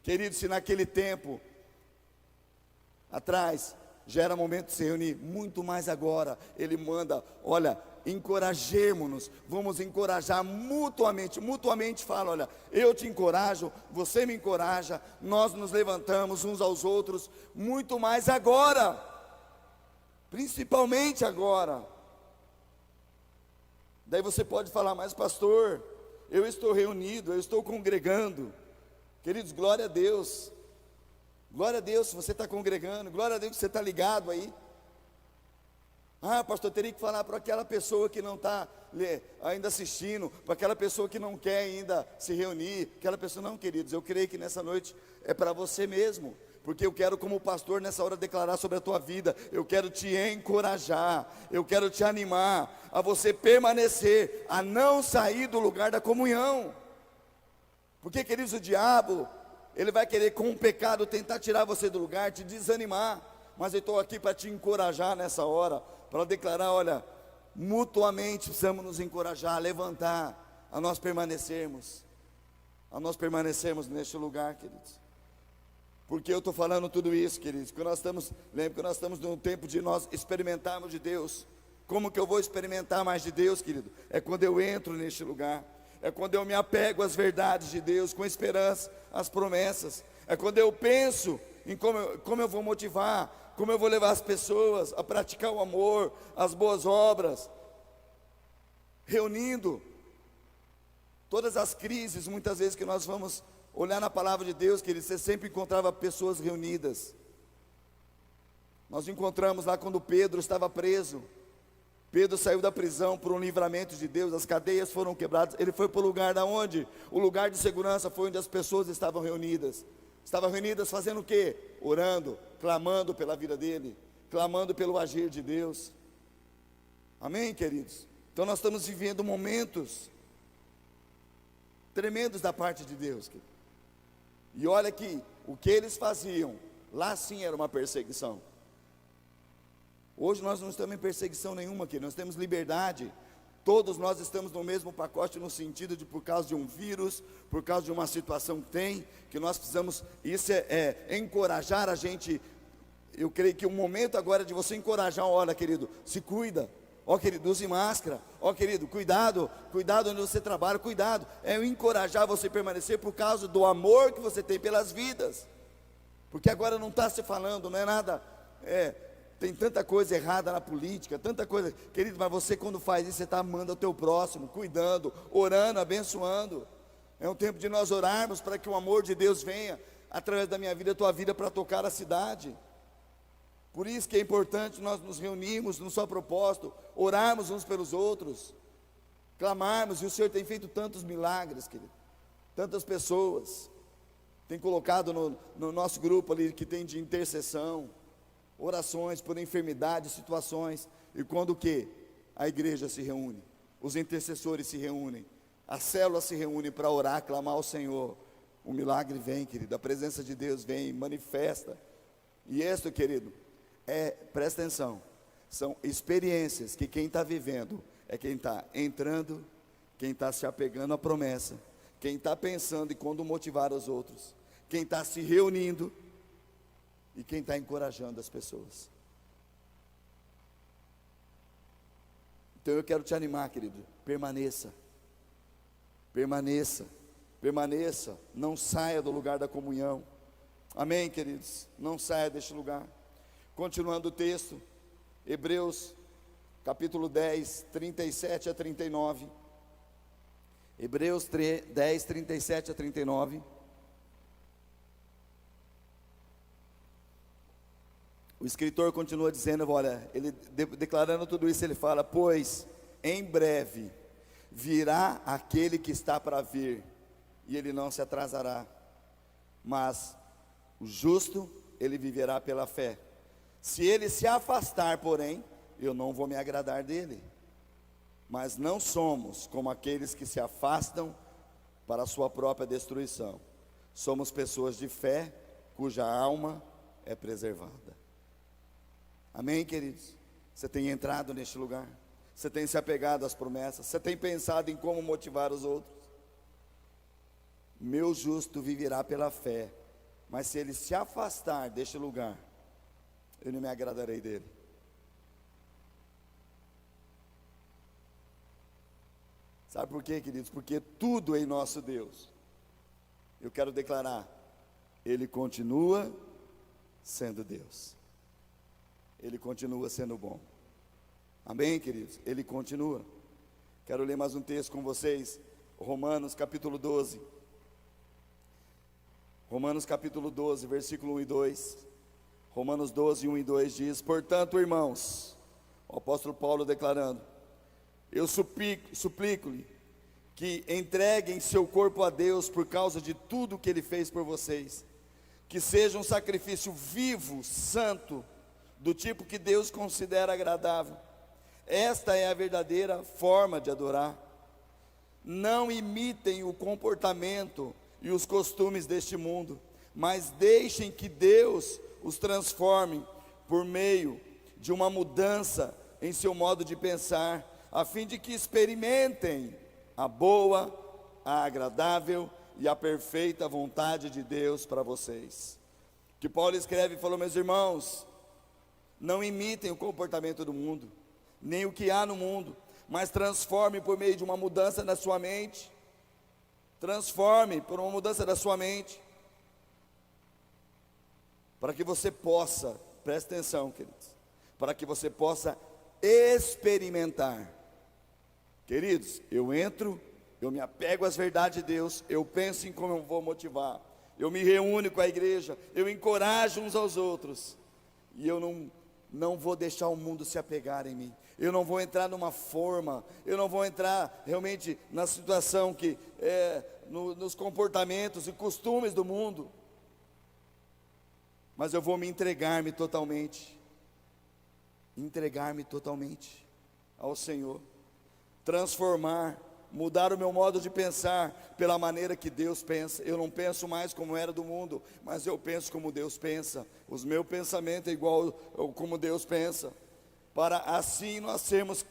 Queridos, se naquele tempo atrás já era momento de se reunir, muito mais agora, ele manda: olha, encorajemo-nos, vamos encorajar mutuamente. Mutuamente fala: olha, eu te encorajo, você me encoraja, nós nos levantamos uns aos outros, muito mais agora, principalmente agora. Daí você pode falar: mas pastor, eu estou reunido, eu estou congregando. Queridos, glória a Deus. Glória a Deus se você está congregando, glória a Deus que você está ligado aí. Ah, pastor, teria que falar para aquela pessoa que não está ainda assistindo, para aquela pessoa que não quer ainda se reunir, aquela pessoa. Não, queridos, eu creio que nessa noite é para você mesmo, porque eu quero, como pastor, nessa hora declarar sobre a tua vida. Eu quero te encorajar, eu quero te animar a você permanecer, a não sair do lugar da comunhão. Porque, queridos, o diabo, ele vai querer com o pecado tentar tirar você do lugar, te desanimar. Mas eu estou aqui para te encorajar nessa hora, para declarar: olha, mutuamente precisamos nos encorajar, levantar, a nós permanecermos neste lugar, queridos. Porque eu estou falando tudo isso, queridos, porque lembra que nós estamos num tempo de nós experimentarmos de Deus. Como que eu vou experimentar mais de Deus, querido? É quando eu entro neste lugar, é quando eu me apego às verdades de Deus, com esperança, às promessas, é quando eu penso em como eu vou motivar, como eu vou levar as pessoas a praticar o amor, as boas obras, reunindo todas as crises, muitas vezes que nós vamos olhar na palavra de Deus, que você sempre encontrava pessoas reunidas. Nós encontramos lá quando Pedro estava preso, Pedro saiu da prisão por um livramento de Deus, as cadeias foram quebradas, ele foi para o lugar da onde? O lugar de segurança foi onde as pessoas estavam reunidas. Estavam reunidas fazendo o quê? Orando, clamando pela vida dele, clamando pelo agir de Deus. Amém, queridos? Então nós estamos vivendo momentos tremendos da parte de Deus, querido. E olha que o que eles faziam, lá sim era uma perseguição. Hoje nós não estamos em perseguição nenhuma aqui, nós temos liberdade. Todos nós estamos no mesmo pacote, no sentido de por causa de um vírus, por causa de uma situação que tem, que nós precisamos, isso é encorajar a gente. Eu creio que o momento agora é de você encorajar, olha querido, se cuida, ó querido, use máscara, ó querido, cuidado onde você trabalha, cuidado, é eu encorajar você a permanecer por causa do amor que você tem pelas vidas, porque agora não está se falando, não é nada, tem tanta coisa errada na política, tanta coisa, querido, mas você quando faz isso, você está amando ao teu próximo, cuidando, orando, abençoando. É um tempo de nós orarmos para que o amor de Deus venha, através da minha vida, a tua vida, para tocar a cidade. Por isso que é importante nós nos reunirmos num só propósito, orarmos uns pelos outros, clamarmos, e o Senhor tem feito tantos milagres, querido, tantas pessoas, tem colocado no nosso grupo ali, que tem de intercessão, orações por enfermidades, situações, e quando o que? A igreja se reúne, os intercessores se reúnem, as células se reúnem para orar, clamar ao Senhor, o milagre vem, querido, a presença de Deus vem, manifesta. E isso, querido, presta atenção, são experiências que quem está vivendo é quem está entrando, quem está se apegando à promessa, quem está pensando em quando motivar os outros, quem está se reunindo e quem está encorajando as pessoas. Então eu quero te animar, querido, permaneça, não saia do lugar da comunhão. Amém, queridos? Não saia deste lugar. Continuando o texto, Hebreus capítulo 10, 37 a 39. Hebreus 10, 37 a 39. O escritor continua dizendo, olha, ele declarando tudo isso, ele fala, pois em breve virá aquele que está para vir, e ele não se atrasará, mas o justo, ele viverá pela fé. Se ele se afastar, porém, eu não vou me agradar dele. Mas não somos como aqueles que se afastam para a sua própria destruição. Somos pessoas de fé, cuja alma é preservada. Amém, queridos? Você tem entrado neste lugar, você tem se apegado às promessas, você tem pensado em como motivar os outros. Meu justo viverá pela fé, mas se ele se afastar deste lugar, eu não me agradarei dele. Sabe por quê, queridos? Porque tudo em nosso Deus, eu quero declarar, ele continua sendo Deus. Ele continua sendo bom. Amém, queridos? Ele continua. Quero ler mais um texto com vocês, Romanos capítulo 12. Romanos capítulo 12, versículo 1 e 2. Romanos 12, 1 e 2 diz, portanto, irmãos, o apóstolo Paulo declarando, eu suplico-lhe que entreguem seu corpo a Deus por causa de tudo que Ele fez por vocês, que seja um sacrifício vivo, santo, do tipo que Deus considera agradável. Esta é a verdadeira forma de adorar. Não imitem o comportamento e os costumes deste mundo, mas deixem que Deus os transforme por meio de uma mudança em seu modo de pensar, a fim de que experimentem a boa, a agradável e a perfeita vontade de Deus para vocês. Que Paulo escreve e falou, meus irmãos, não imitem o comportamento do mundo, nem o que há no mundo, mas transforme por meio de uma mudança na sua mente. Transforme por uma mudança da sua mente, para que você possa, preste atenção, queridos, para que você possa experimentar. Queridos, eu entro, eu me apego às verdades de Deus, eu penso em como eu vou motivar, eu me reúno com a igreja, eu encorajo uns aos outros, e eu não não vou deixar o mundo se apegar em mim. Eu não vou entrar numa forma, eu não vou entrar realmente na situação que nos comportamentos e costumes do mundo, mas eu vou me entregar-me totalmente ao Senhor, transformar, mudar o meu modo de pensar pela maneira que Deus pensa. Eu não penso mais como era do mundo, mas eu penso como Deus pensa. Os meus pensamentos é igual como Deus pensa, para assim nós sermos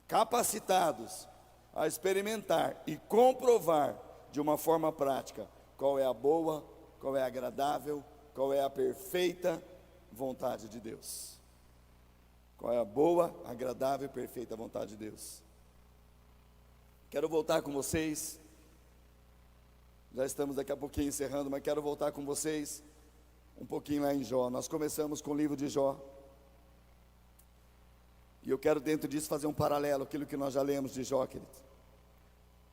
capacitados a experimentar e comprovar de uma forma prática qual é a boa, qual é a agradável, qual é a perfeita vontade de Deus. Qual é a boa, agradável e perfeita vontade de Deus. Quero voltar com vocês, já estamos daqui a pouquinho encerrando, mas quero voltar com vocês um pouquinho lá em Jó. Nós começamos com o livro de Jó, e eu quero dentro disso fazer um paralelo, aquilo que nós já lemos de Jó, querido.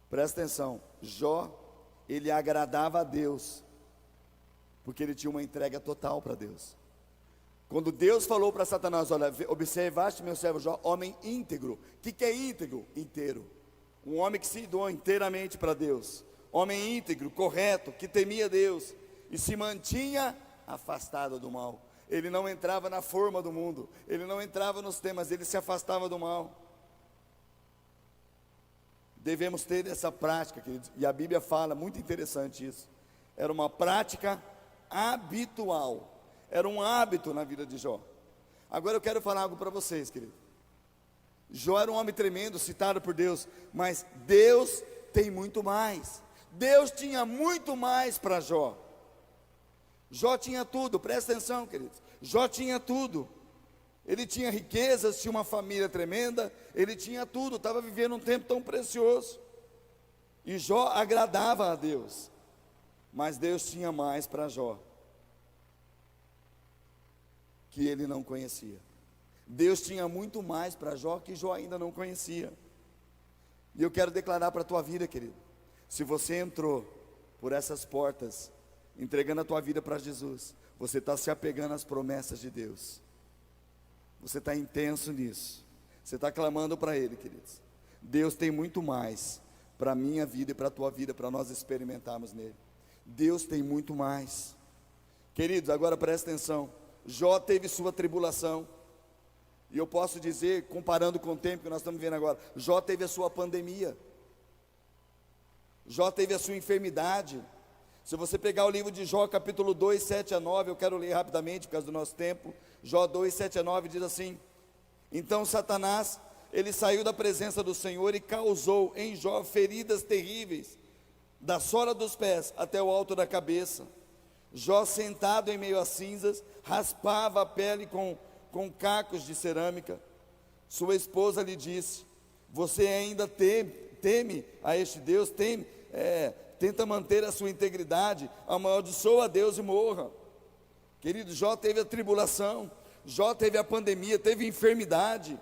Presta atenção, Jó, ele agradava a Deus, porque ele tinha uma entrega total para Deus. Quando Deus falou para Satanás, olha, observaste meu servo Jó, homem íntegro. O que é íntegro? Inteiro. Um homem que se doou inteiramente para Deus. Homem íntegro, correto, que temia Deus e se mantinha afastado do mal. Ele não entrava na forma do mundo, ele não entrava nos temas, ele se afastava do mal. Devemos ter essa prática, queridos, e a Bíblia fala, muito interessante isso. Era uma prática habitual, era um hábito na vida de Jó. Agora eu quero falar algo para vocês, querido. Jó era um homem tremendo, citado por Deus, mas Deus tem muito mais. Deus tinha muito mais para Jó. Jó tinha tudo, presta atenção, queridos. Jó tinha tudo. Ele tinha riquezas, tinha uma família tremenda, ele tinha tudo, estava vivendo um tempo tão precioso. E Jó agradava a Deus, mas Deus tinha mais para Jó, que ele não conhecia. Deus tinha muito mais para Jó, que Jó ainda não conhecia. E eu quero declarar para a tua vida, querido, se você entrou por essas portas, entregando a tua vida para Jesus, você está se apegando às promessas de Deus. Você está intenso nisso. Você está clamando para Ele, queridos. Deus tem muito mais para a minha vida e para a tua vida, para nós experimentarmos nele. Deus tem muito mais. Queridos, agora presta atenção. Jó teve sua tribulação. E eu posso dizer, comparando com o tempo que nós estamos vivendo agora, Jó teve a sua pandemia. Jó teve a sua enfermidade. Se você pegar o livro de Jó, capítulo 2, 7 a 9, eu quero ler rapidamente por causa do nosso tempo. Jó 2, 7 a 9 diz assim: então Satanás, ele saiu da presença do Senhor e causou em Jó feridas terríveis, da sola dos pés até o alto da cabeça. Jó, sentado em meio às cinzas, raspava a pele com cacos de cerâmica. Sua esposa lhe disse: você ainda teme a este Deus, tenta manter a sua integridade, amaldiçoa a Deus e morra. Querido, Jó teve a tribulação, Jó teve a pandemia, teve enfermidade.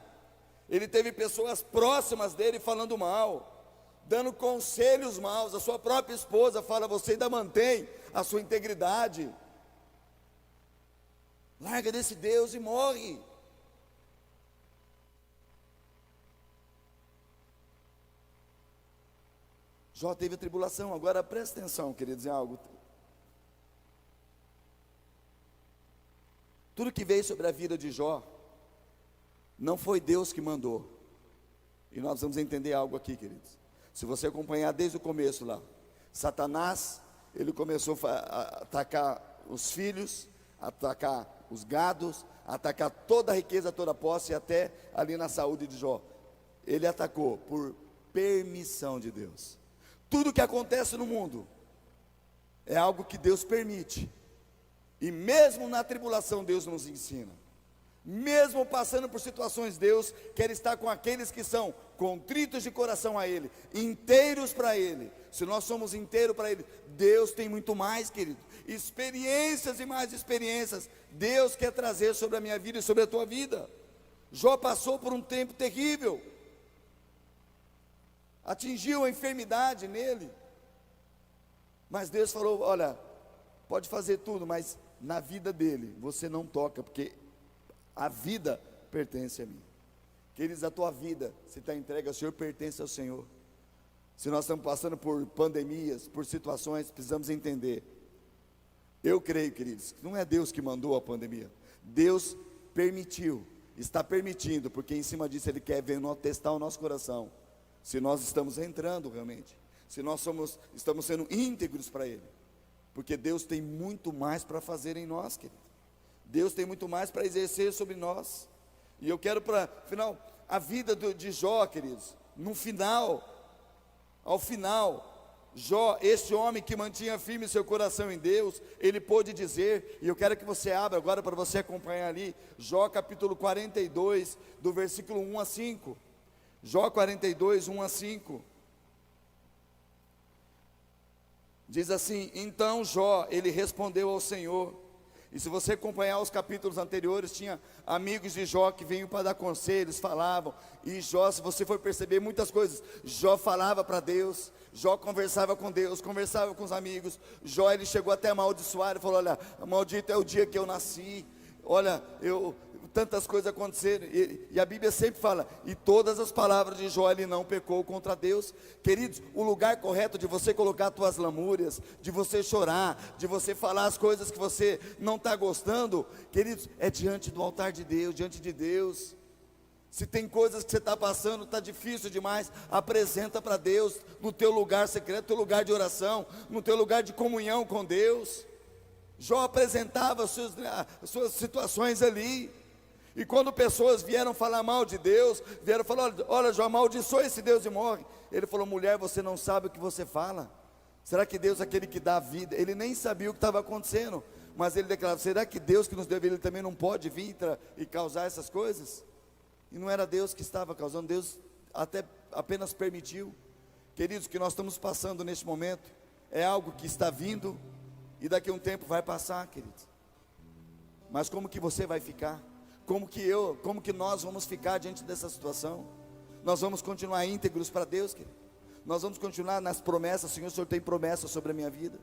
Ele teve pessoas próximas dele falando mal, dando conselhos maus. A sua própria esposa fala: você ainda mantém a sua integridade, larga desse Deus e morre. Jó teve a tribulação. Agora presta atenção, queridos, em algo. Tudo que veio sobre a vida de Jó, não foi Deus que mandou. E nós vamos entender algo aqui, queridos. Se você acompanhar desde o começo lá, Satanás, ele começou a atacar os filhos, atacar os gados, atacar toda a riqueza, toda a posse, até ali na saúde de Jó. Ele atacou por permissão de Deus. Tudo que acontece no mundo é algo que Deus permite. E mesmo na tribulação Deus nos ensina. Mesmo passando por situações, Deus quer estar com aqueles que são contritos de coração a Ele, inteiros para Ele. Se nós somos inteiros para Ele, Deus tem muito mais, querido. Experiências e mais experiências Deus quer trazer sobre a minha vida e sobre a tua vida. Jó passou por um tempo terrível. Atingiu a enfermidade nele. Mas Deus falou: olha, pode fazer tudo, mas na vida dele você não toca, porque a vida pertence a mim. Queridos, a tua vida, se está entregue ao Senhor, pertence ao Senhor. Se nós estamos passando por pandemias, por situações, precisamos entender. Eu creio, queridos, que não é Deus que mandou a pandemia. Deus permitiu, está permitindo, porque em cima disso Ele quer ver, testar o nosso coração, se nós estamos entrando realmente, se nós estamos sendo íntegros para Ele, porque Deus tem muito mais para fazer em nós, querido. Deus tem muito mais para exercer sobre nós. E eu quero para final, a vida de Jó, queridos, ao final, Jó, este homem que mantinha firme seu coração em Deus, ele pôde dizer, e eu quero que você abra agora para você acompanhar ali, Jó capítulo 42, do versículo 1 a 5, Jó 42, 1 a 5, diz assim: então Jó, ele respondeu ao Senhor. E se você acompanhar os capítulos anteriores, tinha amigos de Jó que vinham para dar conselhos, falavam. E Jó, se você for perceber muitas coisas, Jó falava para Deus, Jó conversava com Deus, conversava com os amigos. Jó, ele chegou até a amaldiçoar, ele falou: olha, maldito é o dia que eu nasci. Olha, tantas coisas aconteceram, e a Bíblia sempre fala, e todas as palavras de Jó, ele não pecou contra Deus. Queridos, o lugar correto de você colocar as tuas lamúrias, de você chorar, de você falar as coisas que você não está gostando, queridos, é diante do altar de Deus, diante de Deus. Se tem coisas que você está passando, está difícil demais, apresenta para Deus, no teu lugar secreto, no teu lugar de oração, no teu lugar de comunhão com Deus. Jó apresentava as suas situações ali. E quando pessoas vieram falar mal de Deus, vieram falar: olha, Jó, amaldiçoa esse Deus e morre. Ele falou: mulher, você não sabe o que você fala. Será que Deus é aquele que dá vida? Ele nem sabia o que estava acontecendo, mas ele declarava: será que Deus que nos deu vida, Ele também não pode vir e causar essas coisas? E não era Deus que estava causando, Deus apenas permitiu. Queridos, o que nós estamos passando neste momento é algo que está vindo e daqui a um tempo vai passar, queridos. Mas como que você vai ficar? Como que nós vamos ficar diante dessa situação? Nós vamos continuar íntegros para Deus, querido? Nós vamos continuar nas promessas. Senhor, o Senhor tem promessas sobre a minha vida.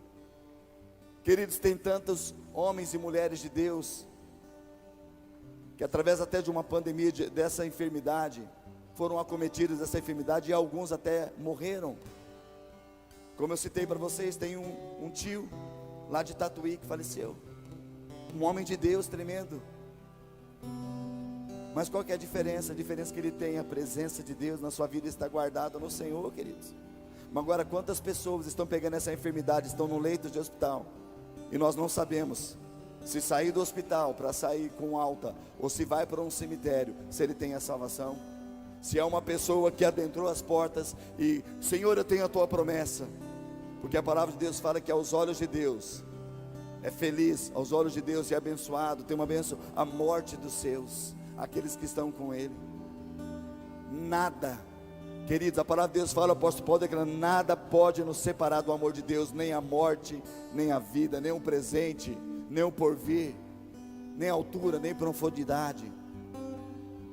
Queridos, tem tantos homens e mulheres de Deus que através até de uma pandemia dessa enfermidade, foram acometidos dessa enfermidade, e alguns até morreram. Como eu citei para vocês, tem um tio lá de Tatuí que faleceu, um homem de Deus tremendo. Mas qual que é a diferença? A diferença é que ele tem a presença de Deus na sua vida, está guardada no Senhor, queridos. Mas agora, quantas pessoas estão pegando essa enfermidade, estão no leito de hospital, e nós não sabemos se sair do hospital para sair com alta, ou se vai para um cemitério, se ele tem a salvação. Se é uma pessoa que adentrou as portas e: Senhor, eu tenho a tua promessa, porque a palavra de Deus fala que aos olhos de Deus é feliz, aos olhos de Deus é abençoado, tem uma bênção, a morte dos seus, aqueles que estão com Ele. Nada, queridos, a palavra de Deus fala, o apóstolo Paulo declarando: nada pode nos separar do amor de Deus, nem a morte, nem a vida, nem um presente, nem o porvir, nem altura, nem profundidade.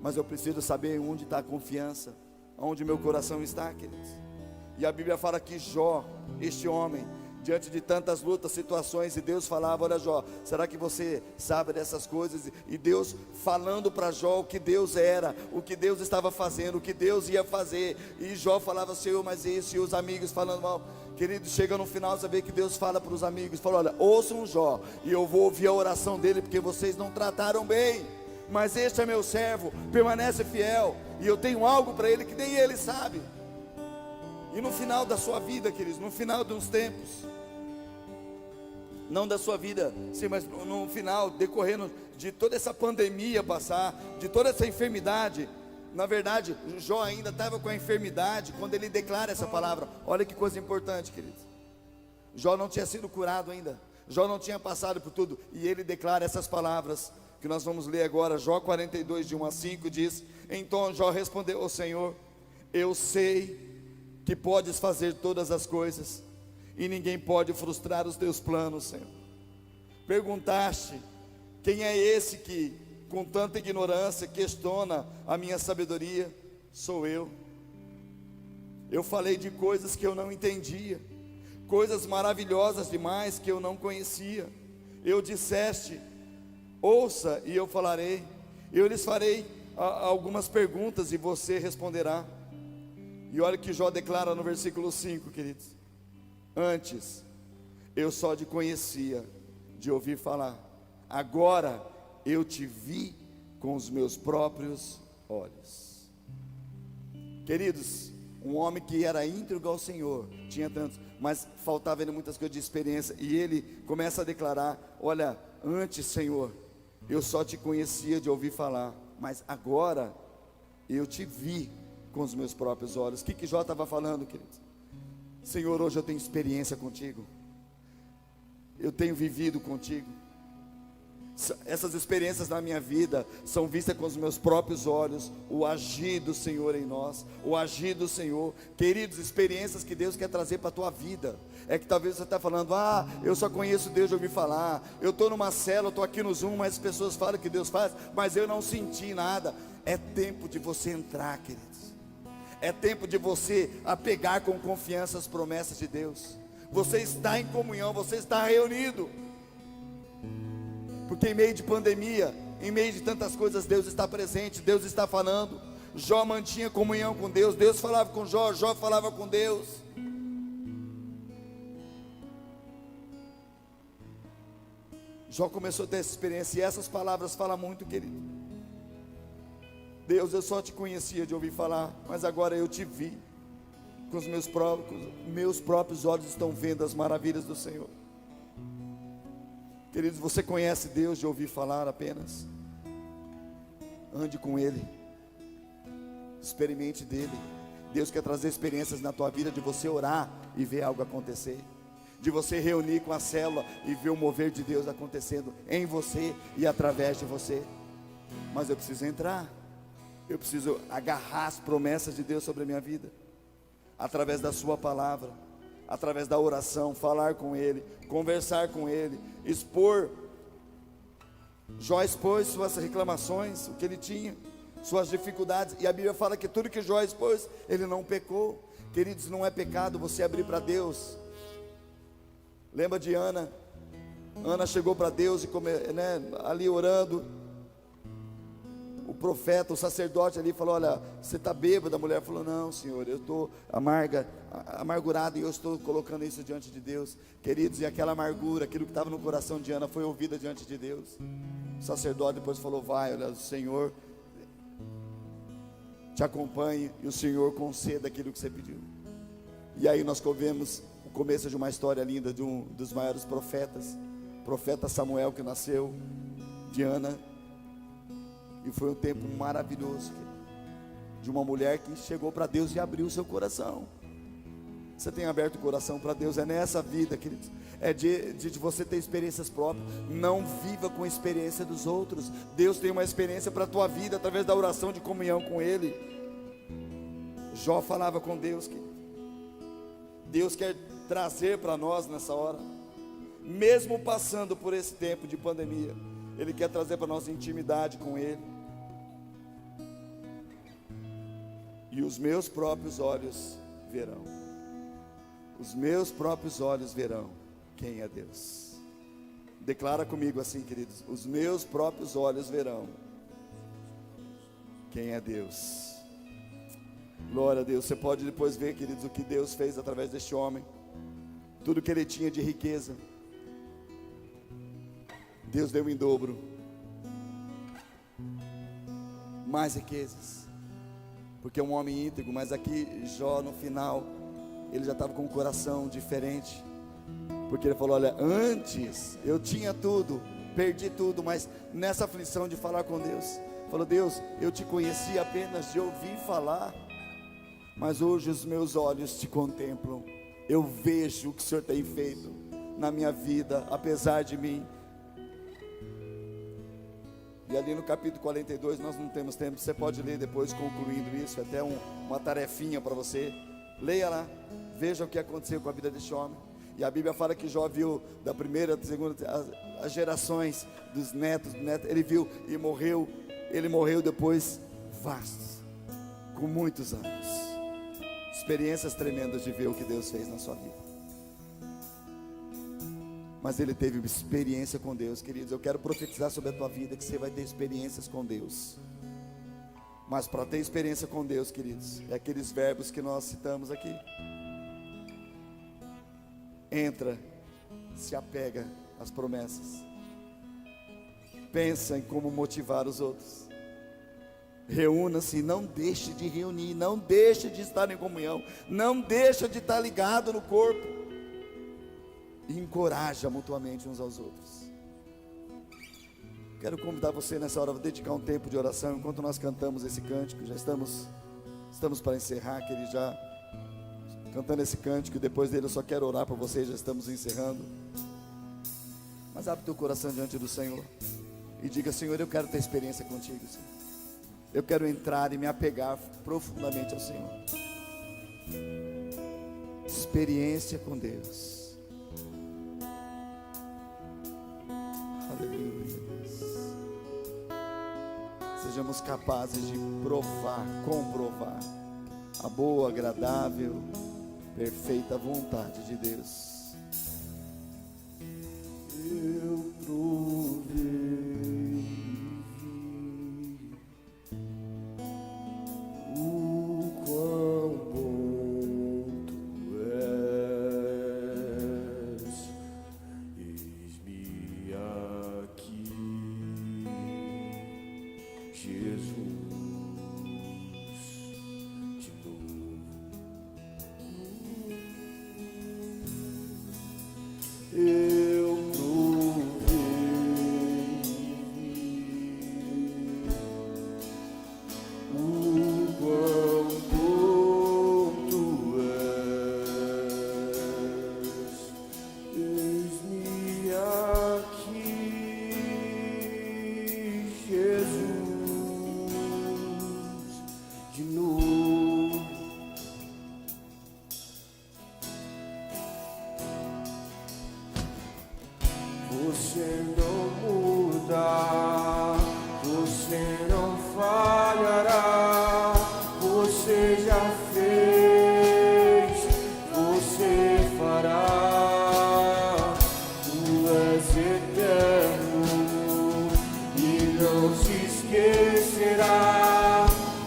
Mas eu preciso saber onde está a confiança, onde meu coração está, queridos. E a Bíblia fala que Jó, este homem, diante de tantas lutas, situações, e Deus falava: olha, Jó, será que você sabe dessas coisas? E Deus falando para Jó o que Deus era, o que Deus estava fazendo, o que Deus ia fazer. E Jó falava: Senhor, mas isso, e os amigos falando mal. Querido, chega no final, saber que Deus fala para os amigos, fala: olha, ouçam Jó, e eu vou ouvir a oração dele, porque vocês não trataram bem, mas este é meu servo, permanece fiel, e eu tenho algo para ele que nem ele sabe. E no final da sua vida, queridos, no final dos tempos, não da sua vida, sim, mas no final, decorrendo de toda essa pandemia passar, de toda essa enfermidade, na verdade, Jó ainda estava com a enfermidade quando ele declara essa palavra. Olha que coisa importante, queridos. Jó não tinha sido curado ainda, Jó não tinha passado por tudo, e ele declara essas palavras que nós vamos ler agora. Jó 42, de 1 a 5 diz: então Jó respondeu ao Senhor: eu sei que podes fazer todas as coisas, e ninguém pode frustrar os teus planos, Senhor. Perguntaste: quem é esse que com tanta ignorância questiona a minha sabedoria? Sou eu. Eu falei de coisas que eu não entendia, coisas maravilhosas demais que eu não conhecia. eu disseste, ouça e eu falarei, eu lhes farei algumas perguntas e você responderá. E olha o que Jó declara no versículo 5, queridos: antes eu só te conhecia de ouvir falar, agora eu te vi com os meus próprios olhos. Queridos, um homem que era íntegro ao Senhor, tinha tantos, mas faltava ainda muitas coisas de experiência, e ele começa a declarar: olha, antes, Senhor, eu só te conhecia de ouvir falar, mas agora eu te vi com os meus próprios olhos. O que Jó estava falando, queridos? Senhor, hoje eu tenho experiência contigo, eu tenho vivido contigo. Essas experiências na minha vida são vistas com os meus próprios olhos, o agir do Senhor em nós, o agir do Senhor. Queridos, experiências que Deus quer trazer para a tua vida. É que talvez você está falando: ah, eu só conheço Deus de ouvir falar, eu estou numa célula, eu estou aqui no Zoom, mas as pessoas falam que Deus faz, mas eu não senti nada. É tempo de você entrar, queridos. É tempo de você apegar com confiança as promessas de Deus. Você está em comunhão, você está reunido. Porque em meio de pandemia, em meio de tantas coisas, Deus está presente, Deus está falando. Jó mantinha comunhão com Deus, Deus falava com Jó, Jó falava com Deus. Jó começou a ter essa experiência, e essas palavras falam muito, querido. Deus, eu só te conhecia de ouvir falar, mas agora eu te vi, com os meus próprios olhos estão vendo as maravilhas do Senhor. Queridos, você conhece Deus de ouvir falar apenas? Ande com Ele, experimente dEle. Deus quer trazer experiências na tua vida, de você orar e ver algo acontecer, de você reunir com a célula e ver o mover de Deus acontecendo em você e através de você. Mas eu preciso entrar, eu preciso agarrar as promessas de Deus sobre a minha vida, através da sua palavra, através da oração, falar com Ele, conversar com Ele, expor. Jó expôs suas reclamações, o que ele tinha, suas dificuldades, e a Bíblia fala que tudo que Jó expôs, ele não pecou. Queridos, não é pecado você abrir para Deus. Lembra de Ana? Ana chegou para Deus e ali orando. O profeta, o sacerdote ali falou: olha, você está bêbada? A mulher falou: não, Senhor, eu estou amargurada, e eu estou colocando isso diante de Deus. Queridos, e aquela amargura, aquilo que estava no coração de Ana, foi ouvida diante de Deus. O sacerdote depois falou: vai, olha, o Senhor te acompanhe, e o Senhor conceda aquilo que você pediu. E aí nós vemos o começo de uma história linda, de um dos maiores profetas, profeta Samuel, que nasceu de Ana. E foi um tempo maravilhoso, de uma mulher que chegou para Deus e abriu o seu coração. Você tem aberto o coração para Deus? É nessa vida, queridos, é de você ter experiências próprias. Não viva com a experiência dos outros. Deus tem uma experiência para a tua vida, através da oração, de comunhão com Ele. Jó falava com Deus, querido. Deus quer trazer para nós nessa hora, mesmo passando por esse tempo de pandemia, Ele quer trazer para nós intimidade com Ele. E os meus próprios olhos verão, os meus próprios olhos verão quem é Deus. Declara comigo assim, queridos: os meus próprios olhos verão quem é Deus. Glória a Deus. Você pode depois ver, queridos, o que Deus fez através deste homem. Tudo que ele tinha de riqueza, Deus deu em dobro. Mais riquezas, porque é um homem íntegro. Mas aqui Jó, no final, ele já estava com um coração diferente, porque ele falou: olha, antes eu tinha tudo, perdi tudo, mas nessa aflição de falar com Deus, falou: Deus, eu te conheci apenas de ouvir falar, mas hoje os meus olhos te contemplam. Eu vejo o que o Senhor tem feito na minha vida, apesar de mim. E ali no capítulo 42, nós não temos tempo, você pode ler depois, concluindo isso, até uma tarefinha para você. Leia lá, veja o que aconteceu com a vida deste homem. E a Bíblia fala que Jó viu da primeira, da segunda, as gerações dos netos, ele viu e morreu. Ele morreu depois vastos, com muitos anos. Experiências tremendas de ver o que Deus fez na sua vida. mas ele teve uma experiência com Deus. Queridos, eu quero profetizar sobre a tua vida que você vai ter experiências com Deus. Mas para ter experiência com Deus, queridos, é aqueles verbos que nós citamos aqui. Entra, se apega às promessas, pensa em como motivar os outros, reúna-se, não deixe de reunir, não deixe de estar em comunhão, não deixe de estar ligado no corpo, e encoraja mutuamente uns aos outros. Quero convidar você nessa hora a dedicar um tempo de oração, enquanto nós cantamos esse cântico. Já estamos para encerrar, querido, já cantando esse cântico, e depois dele eu só quero orar por vocês, já estamos encerrando. Mas abre teu coração diante do Senhor e diga: Senhor, eu quero ter experiência contigo, Senhor. Eu quero entrar e me apegar profundamente ao Senhor. Experiência com Deus. Aleluia, Deus. Sejamos capazes de provar, comprovar a boa, agradável, perfeita vontade de Deus. Eu provei o quão bom tu és. Eis-me aqui, Jesus, de novo. Eu provei o quão bom tu és. Eis-me aqui, Jesus, de novo. Você não muda, você não falhará, você já fez, você fará. Tu és eterno e não se esquecerá.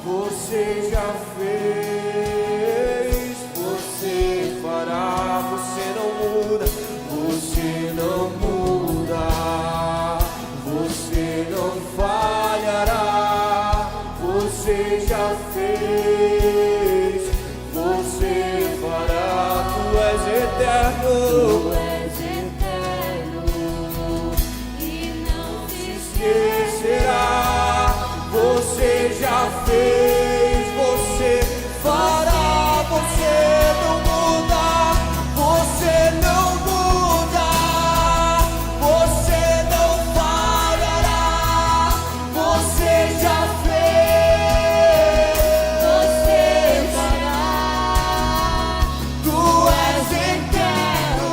Você já fez, você fará. Você não muda, você não muda, você não falhará. Você já fez, você fará. Tu és eterno, Tu és eterno e não se esquecerá. Você já fez, você fará. Você não muda, você não muda, você não falhará. Você já fez, você fará. tu és eterno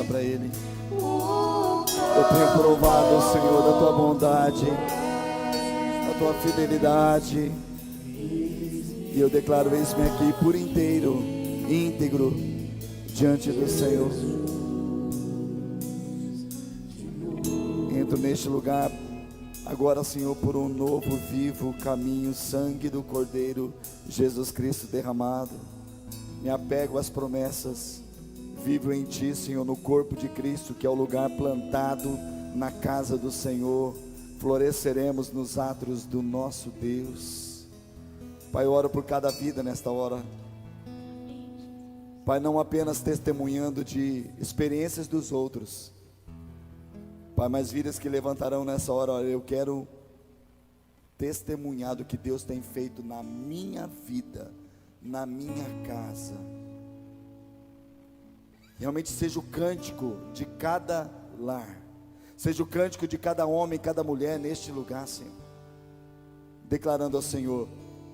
declara para Ele: eu tenho provado, Senhor, da tua bondade, da tua fidelidade, e eu declaro: eis-me aqui por inteiro, íntegro, diante do Senhor. Entro neste lugar agora, Senhor, por um novo, vivo caminho, sangue do Cordeiro Jesus Cristo derramado. Me apego às promessas, vivo em Ti, Senhor, no corpo de Cristo, que é o lugar plantado na casa do Senhor. Floresceremos nos átrios do nosso Deus. Pai, eu oro por cada vida nesta hora. Pai, não apenas testemunhando de experiências dos outros, Pai, mas vidas que levantarão nessa hora. Eu quero testemunhar do que Deus tem feito na minha vida, na minha casa. Realmente seja o cântico de cada lar, seja o cântico de cada homem, cada mulher neste lugar, Senhor, declarando ao Senhor: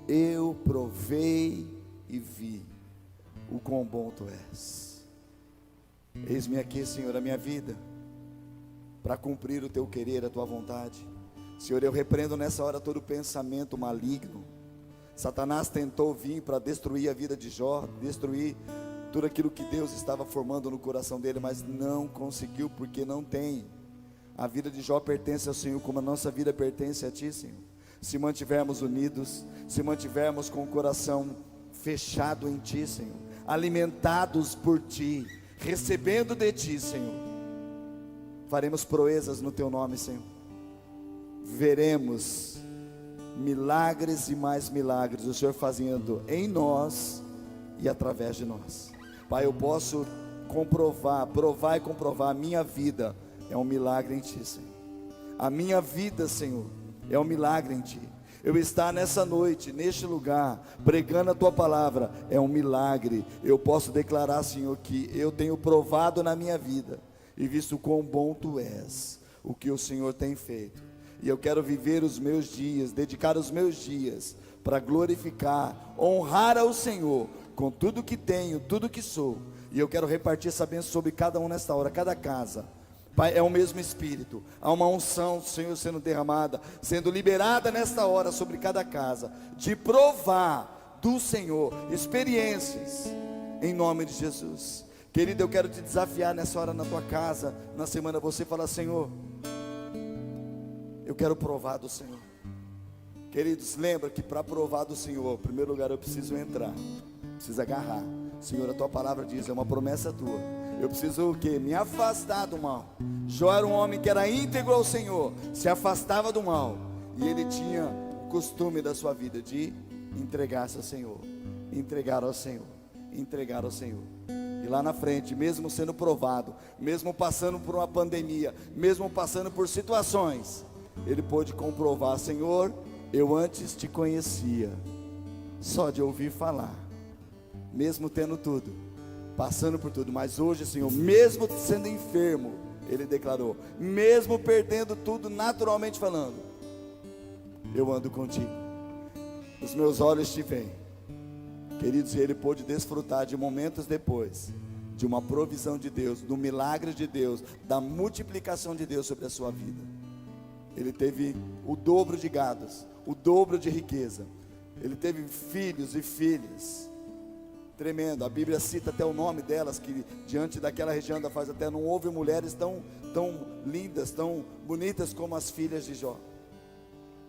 eu provei e vi o quão bom Tu és. Eis-me aqui, Senhor, a minha vida, para cumprir o Teu querer, a Tua vontade. Senhor, eu repreendo nessa hora todo pensamento maligno. Satanás tentou vir para destruir a vida de Jó, destruir tudo aquilo que Deus estava formando no coração dele, mas não conseguiu, porque não tem. A vida de Jó pertence ao Senhor, como a nossa vida pertence a Ti, Senhor. Se mantivermos unidos, se mantivermos com o coração fechado em Ti, Senhor, alimentados por Ti, recebendo de Ti, Senhor, faremos proezas no Teu nome, Senhor. Veremos milagres e mais milagres, o Senhor fazendo em nós e através de nós. Pai, eu posso provar e comprovar: a minha vida é um milagre em Ti, Senhor. A minha vida, Senhor, é um milagre em Ti. Eu estar nessa noite, neste lugar, pregando a Tua palavra, é um milagre. Eu posso declarar, Senhor, que eu tenho provado na minha vida e visto quão bom Tu és, o que o Senhor tem feito. E eu quero viver os meus dias, dedicar os meus dias para glorificar, honrar ao Senhor com tudo que tenho, tudo que sou. E eu quero repartir essa bênção sobre cada um nesta hora, cada casa. Pai, é o mesmo Espírito, há uma unção, Senhor, sendo derramada, sendo liberada nesta hora sobre cada casa, de provar do Senhor experiências, em nome de Jesus. Querido, eu quero te desafiar nessa hora na tua casa, na semana, você fala: Senhor, eu quero provar do Senhor. Queridos, lembra que para provar do Senhor, em primeiro lugar eu preciso entrar, preciso agarrar. Senhor, a Tua palavra diz, é uma promessa Tua. Eu preciso o quê? Me afastar do mal. Jó era um homem que era íntegro ao Senhor, se afastava do mal, e ele tinha o costume da sua vida de entregar-se ao Senhor, entregar ao Senhor, entregar ao Senhor. E lá na frente, mesmo sendo provado, mesmo passando por uma pandemia, mesmo passando por situações, ele pôde comprovar: Senhor, eu antes Te conhecia só de ouvir falar, mesmo tendo tudo, passando por tudo, mas hoje, Senhor, mesmo sendo enfermo, ele declarou, mesmo perdendo tudo naturalmente falando, eu ando contigo, os meus olhos Te veem. Queridos, e ele pôde desfrutar de momentos depois, de uma provisão de Deus, do milagre de Deus, da multiplicação de Deus sobre a sua vida. Ele teve o dobro de gados, o dobro de riqueza, ele teve filhos e filhas, tremendo. A Bíblia cita até o nome delas, que diante daquela região da face até não houve mulheres tão lindas, tão bonitas como as filhas de Jó.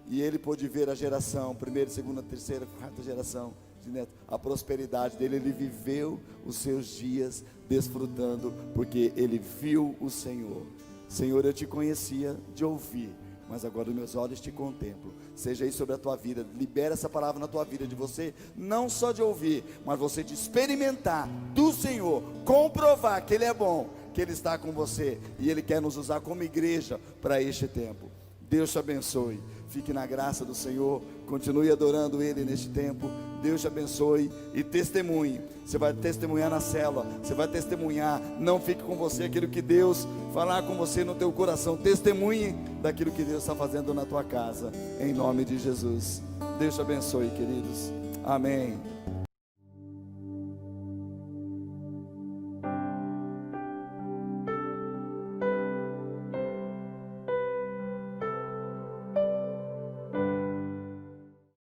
E ele pôde ver a geração, primeira, segunda, terceira, quarta geração de neto, a prosperidade dele. Ele viveu os seus dias desfrutando, porque ele viu o Senhor. Senhor, eu Te conhecia de ouvir, mas agora os meus olhos Te contemplo. Seja isso sobre a tua vida. Libera essa palavra na tua vida, de você não só de ouvir, mas você de experimentar do Senhor, comprovar que Ele é bom, que Ele está com você, e Ele quer nos usar como igreja para este tempo. Deus te abençoe, fique na graça do Senhor, continue adorando Ele neste tempo. Deus te abençoe e testemunhe. Você vai testemunhar na célula, você vai testemunhar, não fique com você aquilo que Deus falar com você no teu coração. Testemunhe daquilo que Deus está fazendo na tua casa, em nome de Jesus. Deus te abençoe, queridos, amém.